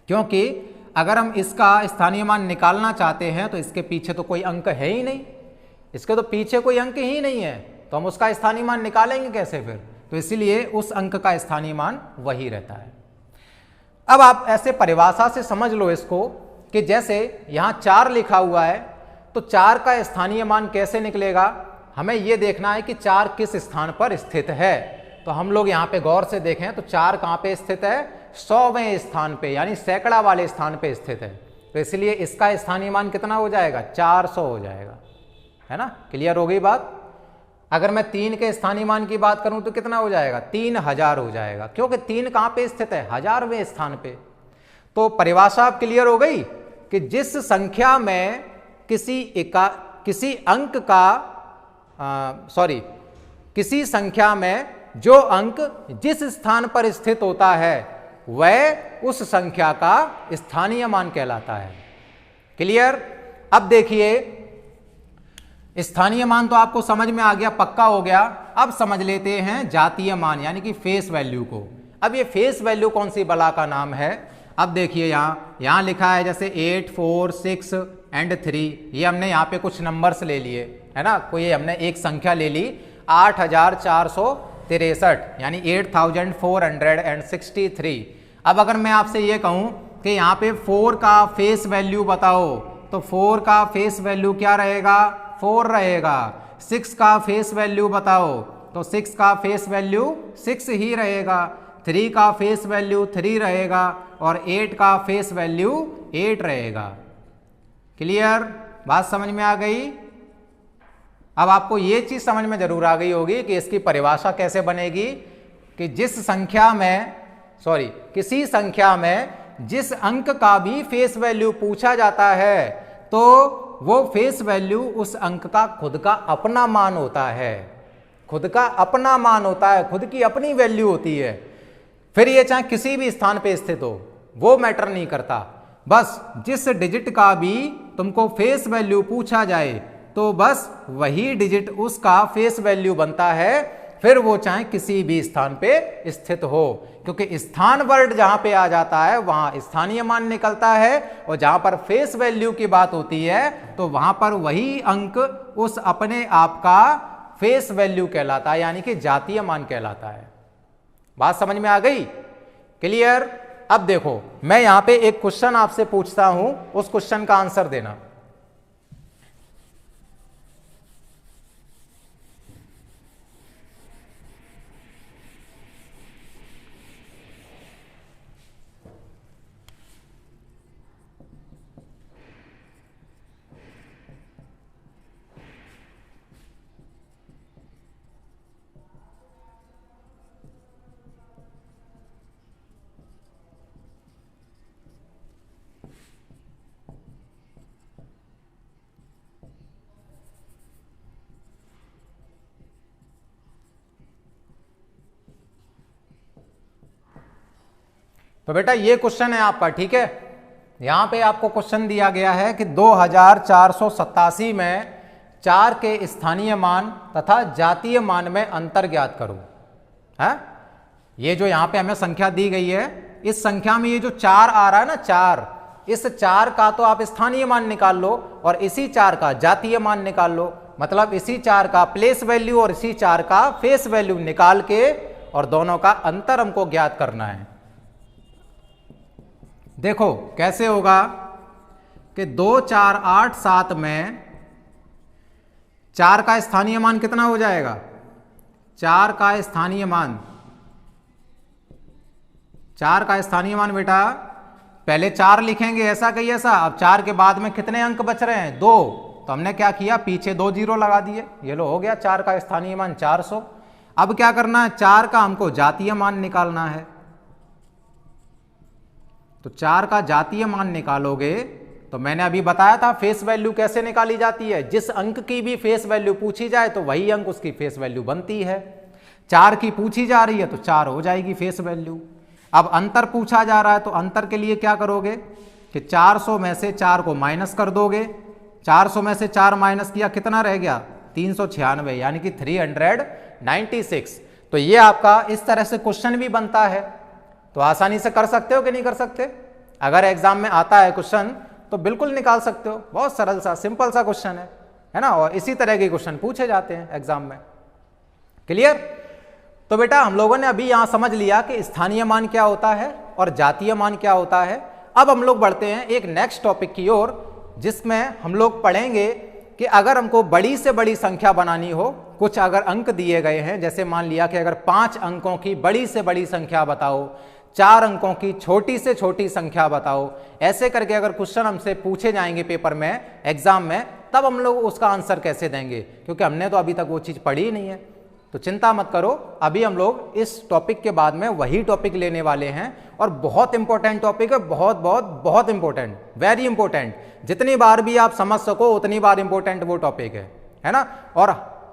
क्योंकि अगर हम इसका स्थानीय मान निकालना चाहते हैं तो इसके पीछे तो कोई अंक है ही नहीं, इसके तो पीछे कोई अंक ही नहीं है, तो हम उसका स्थानीय मान निकालेंगे कैसे फिर? तो इसीलिए उस अंक का स्थानीय मान वही रहता है। अब आप ऐसे परिभाषा से समझ लो इसको कि जैसे यहां 4 लिखा हुआ है तो 4 का स्थानीय मान कैसे निकलेगा? हमें यह देखना है कि 4 किस स्थान पर स्थित है। तो हम लोग यहां पे गौर से देखें तो 4 कहां पे स्थित है? 100वें स्थान पे, यानी सैकड़ा वाले स्थान पे स्थित है। तो इसलिए इसका स्थानीय मान कितना हो जाएगा? 400 हो जाएगा, है ना। क्लियर हो गई बात? अगर मैं 3 के स्थानीय मान की बात करूं तो कितना हो जाएगा? 3000 हो जाएगा, क्योंकि 3 कहां पे स्थित है? 1000वें स्थान पे। तो परिभाषा अब क्लियर हो गई कि जिस संख्या में किसी अंक का किसी संख्या में जो अंक जिस स्थान पर स्थित होता है वह उस संख्या का स्थानीय मान कहलाता है। क्लियर? अब देखिए स्थानीय मान तो आपको समझ में आ गया, पक्का हो गया। अब समझ लेते हैं जातीय मान यानी कि फेस वैल्यू को। अब ये फेस वैल्यू कौन सी बला का नाम है? अब देखिए यहां लिखा है जैसे 8, 4, 6 एंड 3, ये हमने यहां पे कुछ नंबर्स ले लिए, है ना। कोई हमने एक संख्या ले ली 8463 यानी 8463। अब अगर मैं आपसे ये कहूं कि यहां पे 4 का फेस वैल्यू बताओ, तो 4 का फेस वैल्यू क्या रहेगा? 4 रहेगा। 6 का फेस वैल्यू बताओ, तो 6 का फेस वैल्यू 6 ही रहेगा। 3 का फेस वैल्यू 3 रहेगा और 8 का फेस वैल्यू 8 रहेगा। क्लियर? बात समझ में आ गई? अब आपको ये चीज समझ में जरूर आ गई होगी कि इसकी परिभाषा कैसे बनेगी कि किसी संख्या में जिस अंक का भी फेस वैल्यू पूछा जाता है तो वो फेस वैल्यू उस अंक का खुद का अपना मान होता है, खुद का अपना मान होता है, खुद की अपनी वैल्यू होती है। फिर ये चाहे किसी भी स्थान पे स्थित हो वो मैटर नहीं करता, बस जिस डिजिट का भी तुमको फेस वैल्यू पूछा जाए तो बस वही डिजिट उसका फेस वैल्यू बनता है, फिर वो चाहे किसी भी स्थान पे स्थित हो, क्योंकि स्थान वर्ड जहां पे आ जाता है वहां स्थानीय मान निकलता है और जहां पर फेस वैल्यू की बात होती है तो वहां पर वही अंक उस अपने आप का फेस वैल्यू कहलाता है, यानी कि जातीय मान कहलाता है। बात समझ में आ गई? क्लियर? अब देखो मैं यहां पे एक क्वेश्चन आपसे पूछता हूं, उस क्वेश्चन का आंसर देना। तो बेटा ये क्वेश्चन है आपका, ठीक है। यहां पे आपको क्वेश्चन दिया गया है कि 2487 में 4 के स्थानीय मान तथा जातीय मान में अंतर ज्ञात करो। है ये जो यहां पे हमें संख्या दी गई है, इस संख्या में ये जो 4 आ रहा है ना, 4, इस 4 का तो आप स्थानीय मान निकाल लो और इसी 4 का जातीय मान निकाल लो। मतलब इसी 4 का प्लेस वैल्यू और इसी 4 का फेस वैल्यू निकाल के और दोनों का अंतर हमको ज्ञात करना है। देखो कैसे होगा कि 2 4 8 7 में 4 का स्थानीय मान कितना हो जाएगा, 4 का स्थानीय मान, 4 का स्थानीय मान बेटा पहले 4 लिखेंगे ऐसा कहीं ऐसा। अब 4 के बाद में कितने अंक बच रहे हैं, 2, तो हमने क्या किया, पीछे 2 जीरो लगा दिए, ये लो हो गया 4 का स्थानीय मान 400। अब क्या करना है, 4 का हमको जातीय मान निकालना है। तो 4 का जातीय मान निकालोगे तो मैंने अभी बताया था फेस वैल्यू कैसे निकाली जाती है। जिस अंक की भी फेस वैल्यू पूछी जाए तो वही अंक उसकी फेस वैल्यू बनती है। 4 की पूछी जा रही है तो 4 हो जाएगी फेस वैल्यू। अब अंतर पूछा जा रहा है तो अंतर के लिए क्या करोगे कि 400 में से 4 को माइनस कर दोगे। 400 में से 4 माइनस किया, कितना रह गया, 396, यानी कि 396। तो ये आपका इस तरह से क्वेश्चन भी बनता है। तो आसानी से कर सकते हो कि नहीं कर सकते? अगर एग्जाम में आता है क्वेश्चन तो बिल्कुल निकाल सकते हो। बहुत सरल सा सिंपल सा क्वेश्चन है ना। और इसी तरह के क्वेश्चन पूछे जाते हैं एग्जाम में। क्लियर? तो बेटा हम लोगों ने अभी यहां समझ लिया कि स्थानीय मान क्या होता है और जातीय मान क्या होता है। अब हम लोग बढ़ते हैं एक नेक्स्ट टॉपिक की ओर, जिसमें हम लोग पढ़ेंगे कि अगर हमको बड़ी से बड़ी संख्या बनानी हो, कुछ अगर अंक दिए गए हैं, जैसे मान लिया कि अगर 5 अंकों की बड़ी से बड़ी संख्या बताओ, 4 अंकों की छोटी से छोटी संख्या बताओ, ऐसे करके अगर क्वेश्चन हमसे पूछे जाएंगे पेपर में, एग्जाम में, तब हम लोग उसका आंसर कैसे देंगे, क्योंकि हमने तो अभी तक वो चीज़ पढ़ी ही नहीं है। तो चिंता मत करो, अभी हम लोग इस टॉपिक के बाद में वही टॉपिक लेने वाले हैं और बहुत इंपॉर्टेंट टॉपिक है, बहुत बहुत बहुत इंपॉर्टेंट, वेरी इंपॉर्टेंट। जितनी बार भी आप समझ सको उतनी बार इंपॉर्टेंट वो टॉपिक है ना। और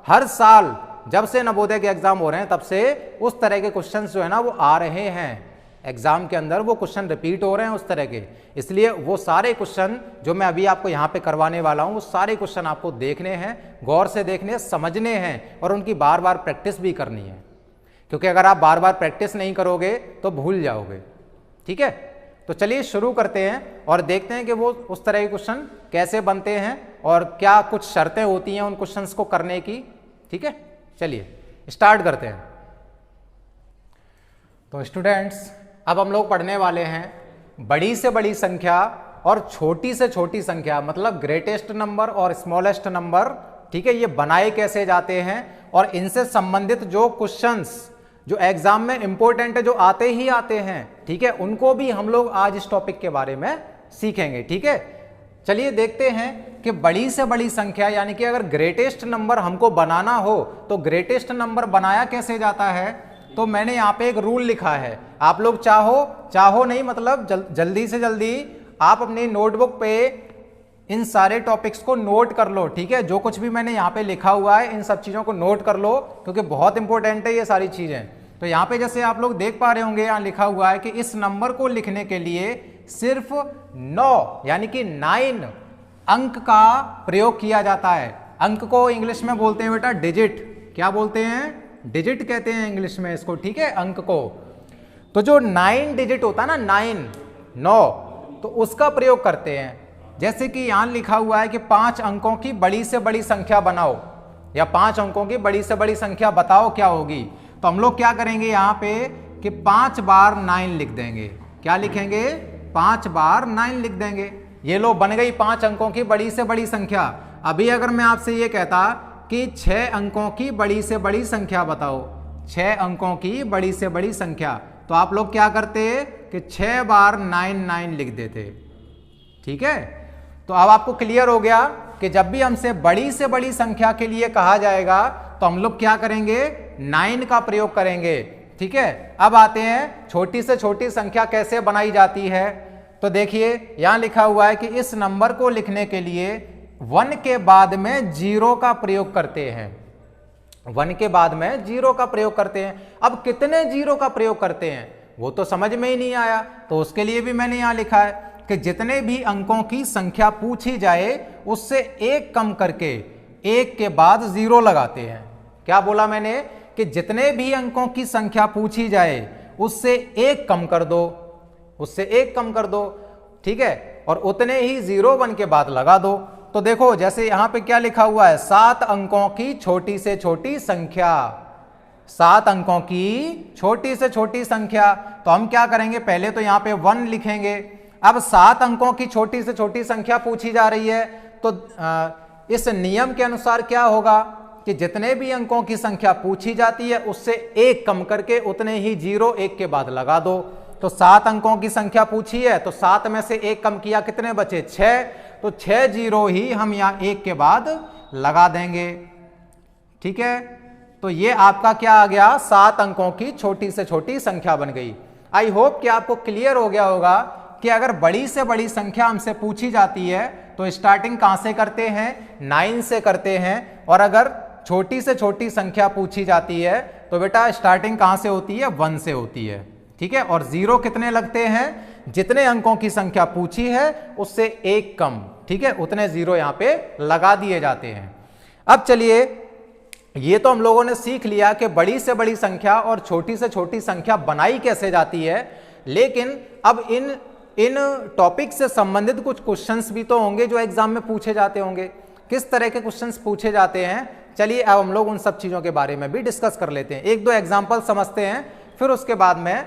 हर साल जब से नवोदय के एग्जाम हो रहे हैं तब से उस तरह के क्वेश्चंस जो है ना वो आ रहे हैं एग्जाम के अंदर, वो क्वेश्चन रिपीट हो रहे हैं उस तरह के। इसलिए वो सारे क्वेश्चन जो मैं अभी आपको यहाँ पे करवाने वाला हूँ, वो सारे क्वेश्चन आपको देखने हैं, गौर से देखने, समझने हैं और उनकी बार बार प्रैक्टिस भी करनी है। क्योंकि अगर आप बार बार प्रैक्टिस नहीं करोगे तो भूल जाओगे। ठीक है, तो चलिए शुरू करते हैं और देखते हैं कि वो उस तरह के क्वेश्चन कैसे बनते हैं और क्या कुछ शर्तें होती हैं उन क्वेश्चंस को करने की। ठीक है, चलिए स्टार्ट करते हैं। तो स्टूडेंट्स, अब हम लोग पढ़ने वाले हैं बड़ी से बड़ी संख्या और छोटी से छोटी संख्या, मतलब ग्रेटेस्ट नंबर और स्मॉलेस्ट नंबर। ठीक है, ये बनाए कैसे जाते हैं और इनसे संबंधित जो क्वेश्चंस जो एग्जाम में इंपॉर्टेंट है, जो आते ही आते हैं, ठीक है, उनको भी हम लोग आज इस टॉपिक के बारे में सीखेंगे। ठीक है, चलिए देखते हैं कि बड़ी से बड़ी संख्या यानी कि अगर ग्रेटेस्ट नंबर हमको बनाना हो तो ग्रेटेस्ट नंबर बनाया कैसे जाता है। तो मैंने यहाँ पे एक रूल लिखा है, आप लोग चाहो नहीं, मतलब जल्दी से जल्दी आप अपनी नोटबुक पे इन सारे टॉपिक्स को नोट कर लो। ठीक है, जो कुछ भी मैंने यहाँ पे लिखा हुआ है इन सब चीज़ों को नोट कर लो, क्योंकि बहुत इंपॉर्टेंट है ये सारी चीज़ें। तो यहाँ पे जैसे आप लोग देख पा रहे होंगे, यहाँ लिखा हुआ है कि इस नंबर को लिखने के लिए सिर्फ 9 यानी कि 9 अंक का प्रयोग किया जाता है। अंक को इंग्लिश में बोलते हैं बेटा डिजिट। क्या बोलते हैं? डिजिट कहते हैं इंग्लिश में इसको। ठीक है, अंक को। तो जो 9 डिजिट होता है ना, 9, तो उसका प्रयोग करते हैं। जैसे कि यहां लिखा हुआ है कि 5 अंकों की बड़ी से बड़ी संख्या बनाओ, या 5 अंकों की बड़ी से बड़ी संख्या बताओ क्या होगी। तो हम लोग क्या करेंगे यहाँ पे कि 5 बार 9 लिख देंगे। क्या लिखेंगे? 5 बार 9 लिख देंगे। ये लो बन गई 5 अंकों की बड़ी से बड़ी संख्या। अभी अगर मैं आपसे ये कहता कि 6 अंकों की बड़ी से बड़ी संख्या बताओ, 6 अंकों की बड़ी से बड़ी संख्या, तो आप लोग क्या करते कि 6 बार 9 लिख देते। ठीक है, तो अब आपको क्लियर हो गया कि जब भी हमसे बड़ी से बड़ी संख्या के लिए कहा जाएगा तो हम लोग क्या करेंगे? 9 का प्रयोग करेंगे। ठीक है, अब आते हैं छोटी से छोटी संख्या कैसे बनाई जाती है। तो देखिए यहां लिखा हुआ है कि इस नंबर को लिखने के लिए 1 के बाद में 0 का प्रयोग करते हैं। 1 के बाद में 0 का प्रयोग करते हैं। अब कितने 0 का प्रयोग करते हैं? वो तो समझ में ही नहीं आया, तो उसके लिए भी मैंने यहां लिखा है कि जितने भी अंकों की संख्या पूछी जाए उससे एक कम करके एक के बाद 0 लगाते हैं। क्या बोला मैंने कि जितने भी अंकों की संख्या पूछी जाए उससे एक कम कर दो, उससे एक कम कर दो, ठीक है, और उतने ही 0 1 के बाद लगा दो। तो देखो जैसे यहां पे क्या लिखा हुआ है, 7 अंकों की छोटी से छोटी संख्या, 7 अंकों की छोटी से छोटी संख्या। तो हम क्या करेंगे, पहले तो यहां पे 1 लिखेंगे। अब 7 अंकों की छोटी से छोटी संख्या पूछी जा रही है, तो इस नियम के अनुसार क्या होगा कि जितने भी अंकों की संख्या पूछी जाती है उससे एक कम करके उतने ही 0 1 के बाद लगा दो। तो 7 अंकों की संख्या पूछी है तो 7 में से एक कम किया, कितने बचे, 6, तो 6 0 ही हम यहां 1 के बाद लगा देंगे, ठीक है। तो ये आपका क्या आ गया, 7 अंकों की छोटी से छोटी संख्या बन गई। आई होप कि आपको क्लियर हो गया होगा कि अगर बड़ी से बड़ी संख्या हमसे पूछी जाती है तो स्टार्टिंग कहां से करते हैं, 9 से करते हैं, और अगर छोटी से छोटी संख्या पूछी जाती है तो बेटा स्टार्टिंग कहां से होती है, 1 से होती है, ठीक है। और 0 कितने लगते हैं, जितने अंकों की संख्या पूछी है उससे एक कम, ठीक है, उतने 0 यहां पे लगा दिए जाते हैं। अब चलिए, ये तो हम लोगों ने सीख लिया कि बड़ी से बड़ी संख्या और छोटी से छोटी संख्या बनाई कैसे जाती है, लेकिन अब इन टॉपिक से संबंधित कुछ क्वेश्चंस भी तो होंगे जो एग्जाम में पूछे जाते होंगे। किस तरह के क्वेश्चंस पूछे जाते हैं, चलिए अब हम लोग उन सब चीजों के बारे में भी डिस्कस कर लेते हैं। एक दो एग्जाम्पल समझते हैं, फिर उसके बाद में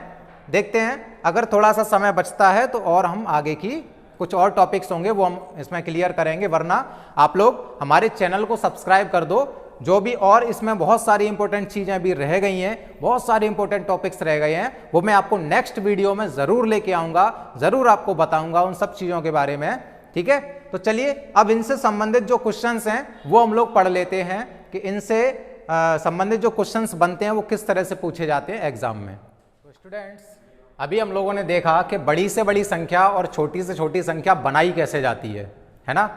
देखते हैं, अगर थोड़ा सा समय बचता है तो और हम आगे की कुछ और टॉपिक्स होंगे वो हम इसमें क्लियर करेंगे। वरना आप लोग हमारे चैनल को सब्सक्राइब कर दो, जो भी और इसमें बहुत सारी इंपॉर्टेंट चीजें अभी रह गई हैं, बहुत सारे इंपॉर्टेंट टॉपिक्स रह गए हैं, वो मैं आपको नेक्स्ट वीडियो में जरूर लेके आऊंगा, जरूर आपको बताऊंगा उन सब चीजों के बारे में, ठीक है। तो चलिए अब इनसे संबंधित जो क्वेश्चंस हैं वो हम लोग पढ़ लेते हैं कि इनसे संबंधित जो क्वेश्चंस बनते हैं वो किस तरह से पूछे जाते हैं एग्जाम में। तो स्टूडेंट्स, अभी हम लोगों ने देखा कि बड़ी से बड़ी संख्या और छोटी से छोटी संख्या बनाई कैसे जाती है ना।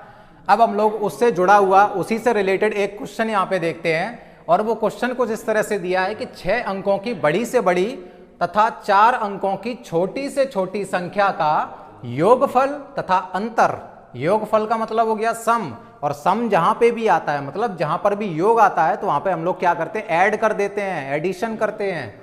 अब हम लोग उससे जुड़ा हुआ, उसी से रिलेटेड एक क्वेश्चन यहाँ पे देखते हैं, और वो क्वेश्चन कुछ इस तरह से दिया है कि 6 अंकों की बड़ी से बड़ी तथा 4 अंकों की छोटी से छोटी संख्या का योगफल तथा अंतर। योगफल का मतलब हो गया सम, और सम जहां पे भी आता है, मतलब जहां पर भी योग आता है तो वहां पे हम लोग क्या करते हैं, ऐड कर देते हैं, एडिशन करते हैं।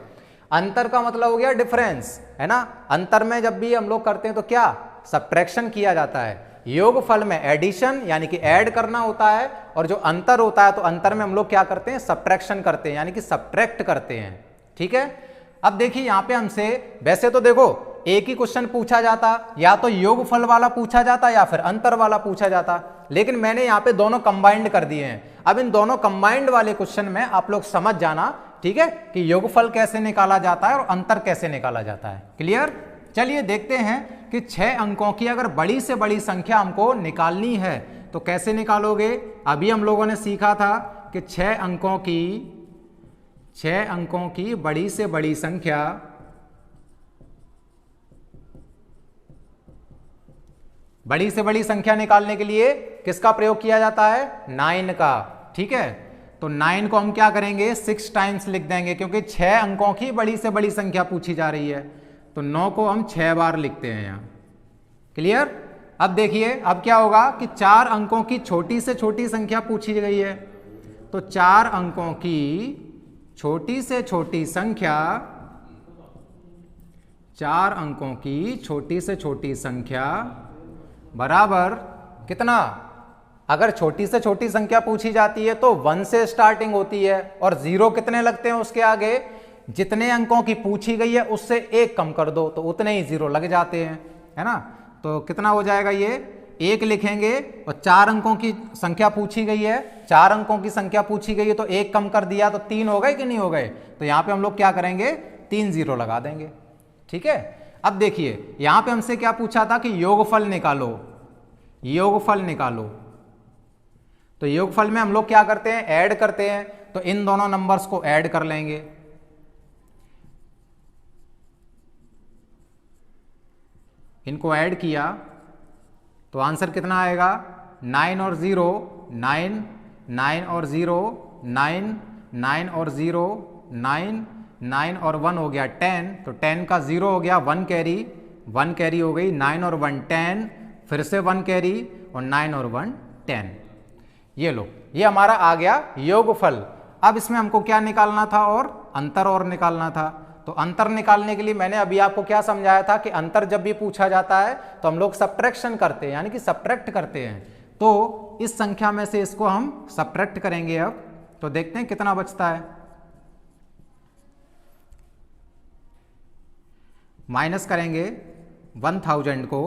अंतर का मतलब हो गया डिफरेंस, है ना। अंतर में जब भी हम लोग करते हैं तो क्या, सब्ट्रैक्शन किया जाता है। योगफल में एडिशन यानी कि ऐड करना होता है, और जो अंतर होता है तो अंतर में हम लोग क्या करते हैं, सब्ट्रैक्शन करते हैं, यानी कि सब्ट्रैक्ट करते हैं, ठीक है। अब देखिए यहां पे हमसे, वैसे तो देखो एक ही क्वेश्चन पूछा जाता, या तो योगफल वाला पूछा जाता या फिर अंतर वाला पूछा जाता, लेकिन मैंने यहाँ पे दोनों कंबाइंड कर दिए हैं। अब इन दोनों कंबाइंड वाले क्वेश्चन में आप लोग समझ जाना, ठीक है, कि योगफल कैसे निकाला जाता है और अंतर कैसे निकाला जाता है। क्लियर। चलिए देखते हैं कि 6 अंकों की अगर बड़ी से बड़ी संख्या हमको निकालनी है तो कैसे निकालोगे। अभी हम लोगों ने सीखा था कि 6 अंकों की बड़ी से बड़ी संख्या, बड़ी से बड़ी संख्या निकालने के लिए किसका प्रयोग किया जाता है, 9 का, ठीक है। तो 9 को हम क्या करेंगे, 6 टाइम्स लिख देंगे, क्योंकि 6 अंकों की बड़ी से बड़ी संख्या पूछी जा रही है, तो 9 को हम 6 बार लिखते हैं यहां। क्लियर। अब देखिए अब क्या होगा कि 4 अंकों की छोटी से छोटी संख्या पूछी गई है, तो 4 अंकों की छोटी से छोटी संख्या, 4 अंकों की छोटी से छोटी संख्या बराबर कितना, अगर छोटी से छोटी संख्या पूछी जाती है तो 1 से स्टार्टिंग होती है, और 0 कितने लगते हैं उसके आगे, जितने अंकों की पूछी गई है उससे एक कम कर दो तो उतने ही 0 लग जाते हैं, है ना। तो कितना हो जाएगा, ये 1 लिखेंगे, और 4 अंकों की संख्या पूछी गई है, 4 अंकों की संख्या पूछी गई है तो 1 कम कर दिया तो 3 हो गए कि नहीं हो गए। तो यहां पे हम लोग क्या करेंगे, 3 0 लगा देंगे, ठीक है। अब देखिए यहां पे हमसे क्या पूछा था कि योगफल निकालो, योगफल निकालो। तो योगफल में हम लोग क्या करते हैं, ऐड करते हैं, तो इन दोनों नंबर्स को ऐड कर लेंगे। इनको ऐड किया तो आंसर कितना आएगा, 9 और 0 9, 9 और 0 9, 9 और 0 9, 9 और 1 हो गया 10, तो 10 का 0 हो गया, 1 कैरी हो गई, 9 और 1 10, फिर से 1 कैरी और 9 और 1 10। ये लो, ये हमारा आ गया योगफल। अब इसमें हमको क्या निकालना था, और अंतर और निकालना था। तो अंतर निकालने के लिए मैंने अभी आपको क्या समझाया था कि अंतर जब भी पूछा जाता है तो हम लोग सब्ट्रैक्शन करते हैं, यानी कि सब्ट्रैक्ट करते हैं। तो इस संख्या में से इसको हम सब्ट्रैक्ट करेंगे। अब तो देखते हैं कितना बचता है। माइनस करेंगे 1000 को।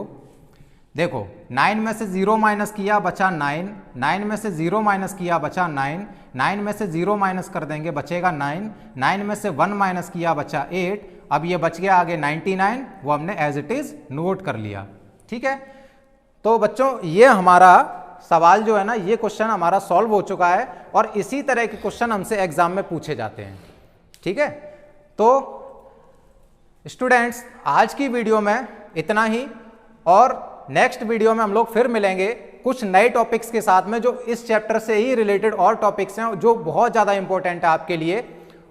देखो 9 में से 0 माइनस किया बचा 9, 9 में से 0 माइनस किया बचा 9, 9 में से 0 माइनस कर देंगे बचेगा 9, 9 में से 1 माइनस किया बचा 8। अब ये बच गया आगे 99, वो हमने एज इट इज नोट कर लिया। ठीक है, तो बच्चों ये हमारा सवाल जो है ना, ये क्वेश्चन हमारा सॉल्व हो चुका है और इसी तरह के क्वेश्चन हमसे एग्जाम में पूछे जाते हैं। ठीक है, तो स्टूडेंट्स आज की वीडियो में इतना ही, और नेक्स्ट वीडियो में हम लोग फिर मिलेंगे कुछ नए टॉपिक्स के साथ में, जो इस चैप्टर से ही रिलेटेड और टॉपिक्स हैं जो बहुत ज़्यादा इंपॉर्टेंट है आपके लिए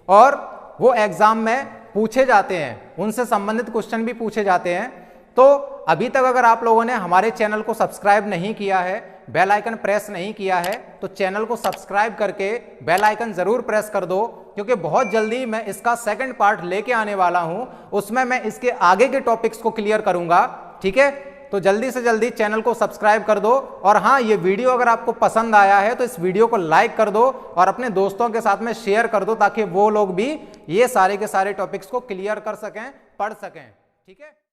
और वो एग्जाम में पूछे जाते हैं, उनसे संबंधित क्वेश्चन भी पूछे जाते हैं। तो अभी तक अगर आप लोगों ने हमारे चैनल को सब्सक्राइब नहीं किया है, बेल आइकन प्रेस नहीं किया है, तो चैनल को सब्सक्राइब करके बेल आइकन जरूर प्रेस कर दो, क्योंकि बहुत जल्दी मैं इसका सेकंड पार्ट लेके आने वाला हूं। उसमें मैं इसके आगे के टॉपिक्स को क्लियर करूंगा। ठीक है, तो जल्दी से जल्दी चैनल को सब्सक्राइब कर दो। और हाँ, ये वीडियो अगर आपको पसंद आया है तो इस वीडियो को लाइक कर दो और अपने दोस्तों के साथ में शेयर कर दो, ताकि वो लोग भी ये सारे के सारे टॉपिक्स को क्लियर कर सकें, पढ़ सकें। ठीक है।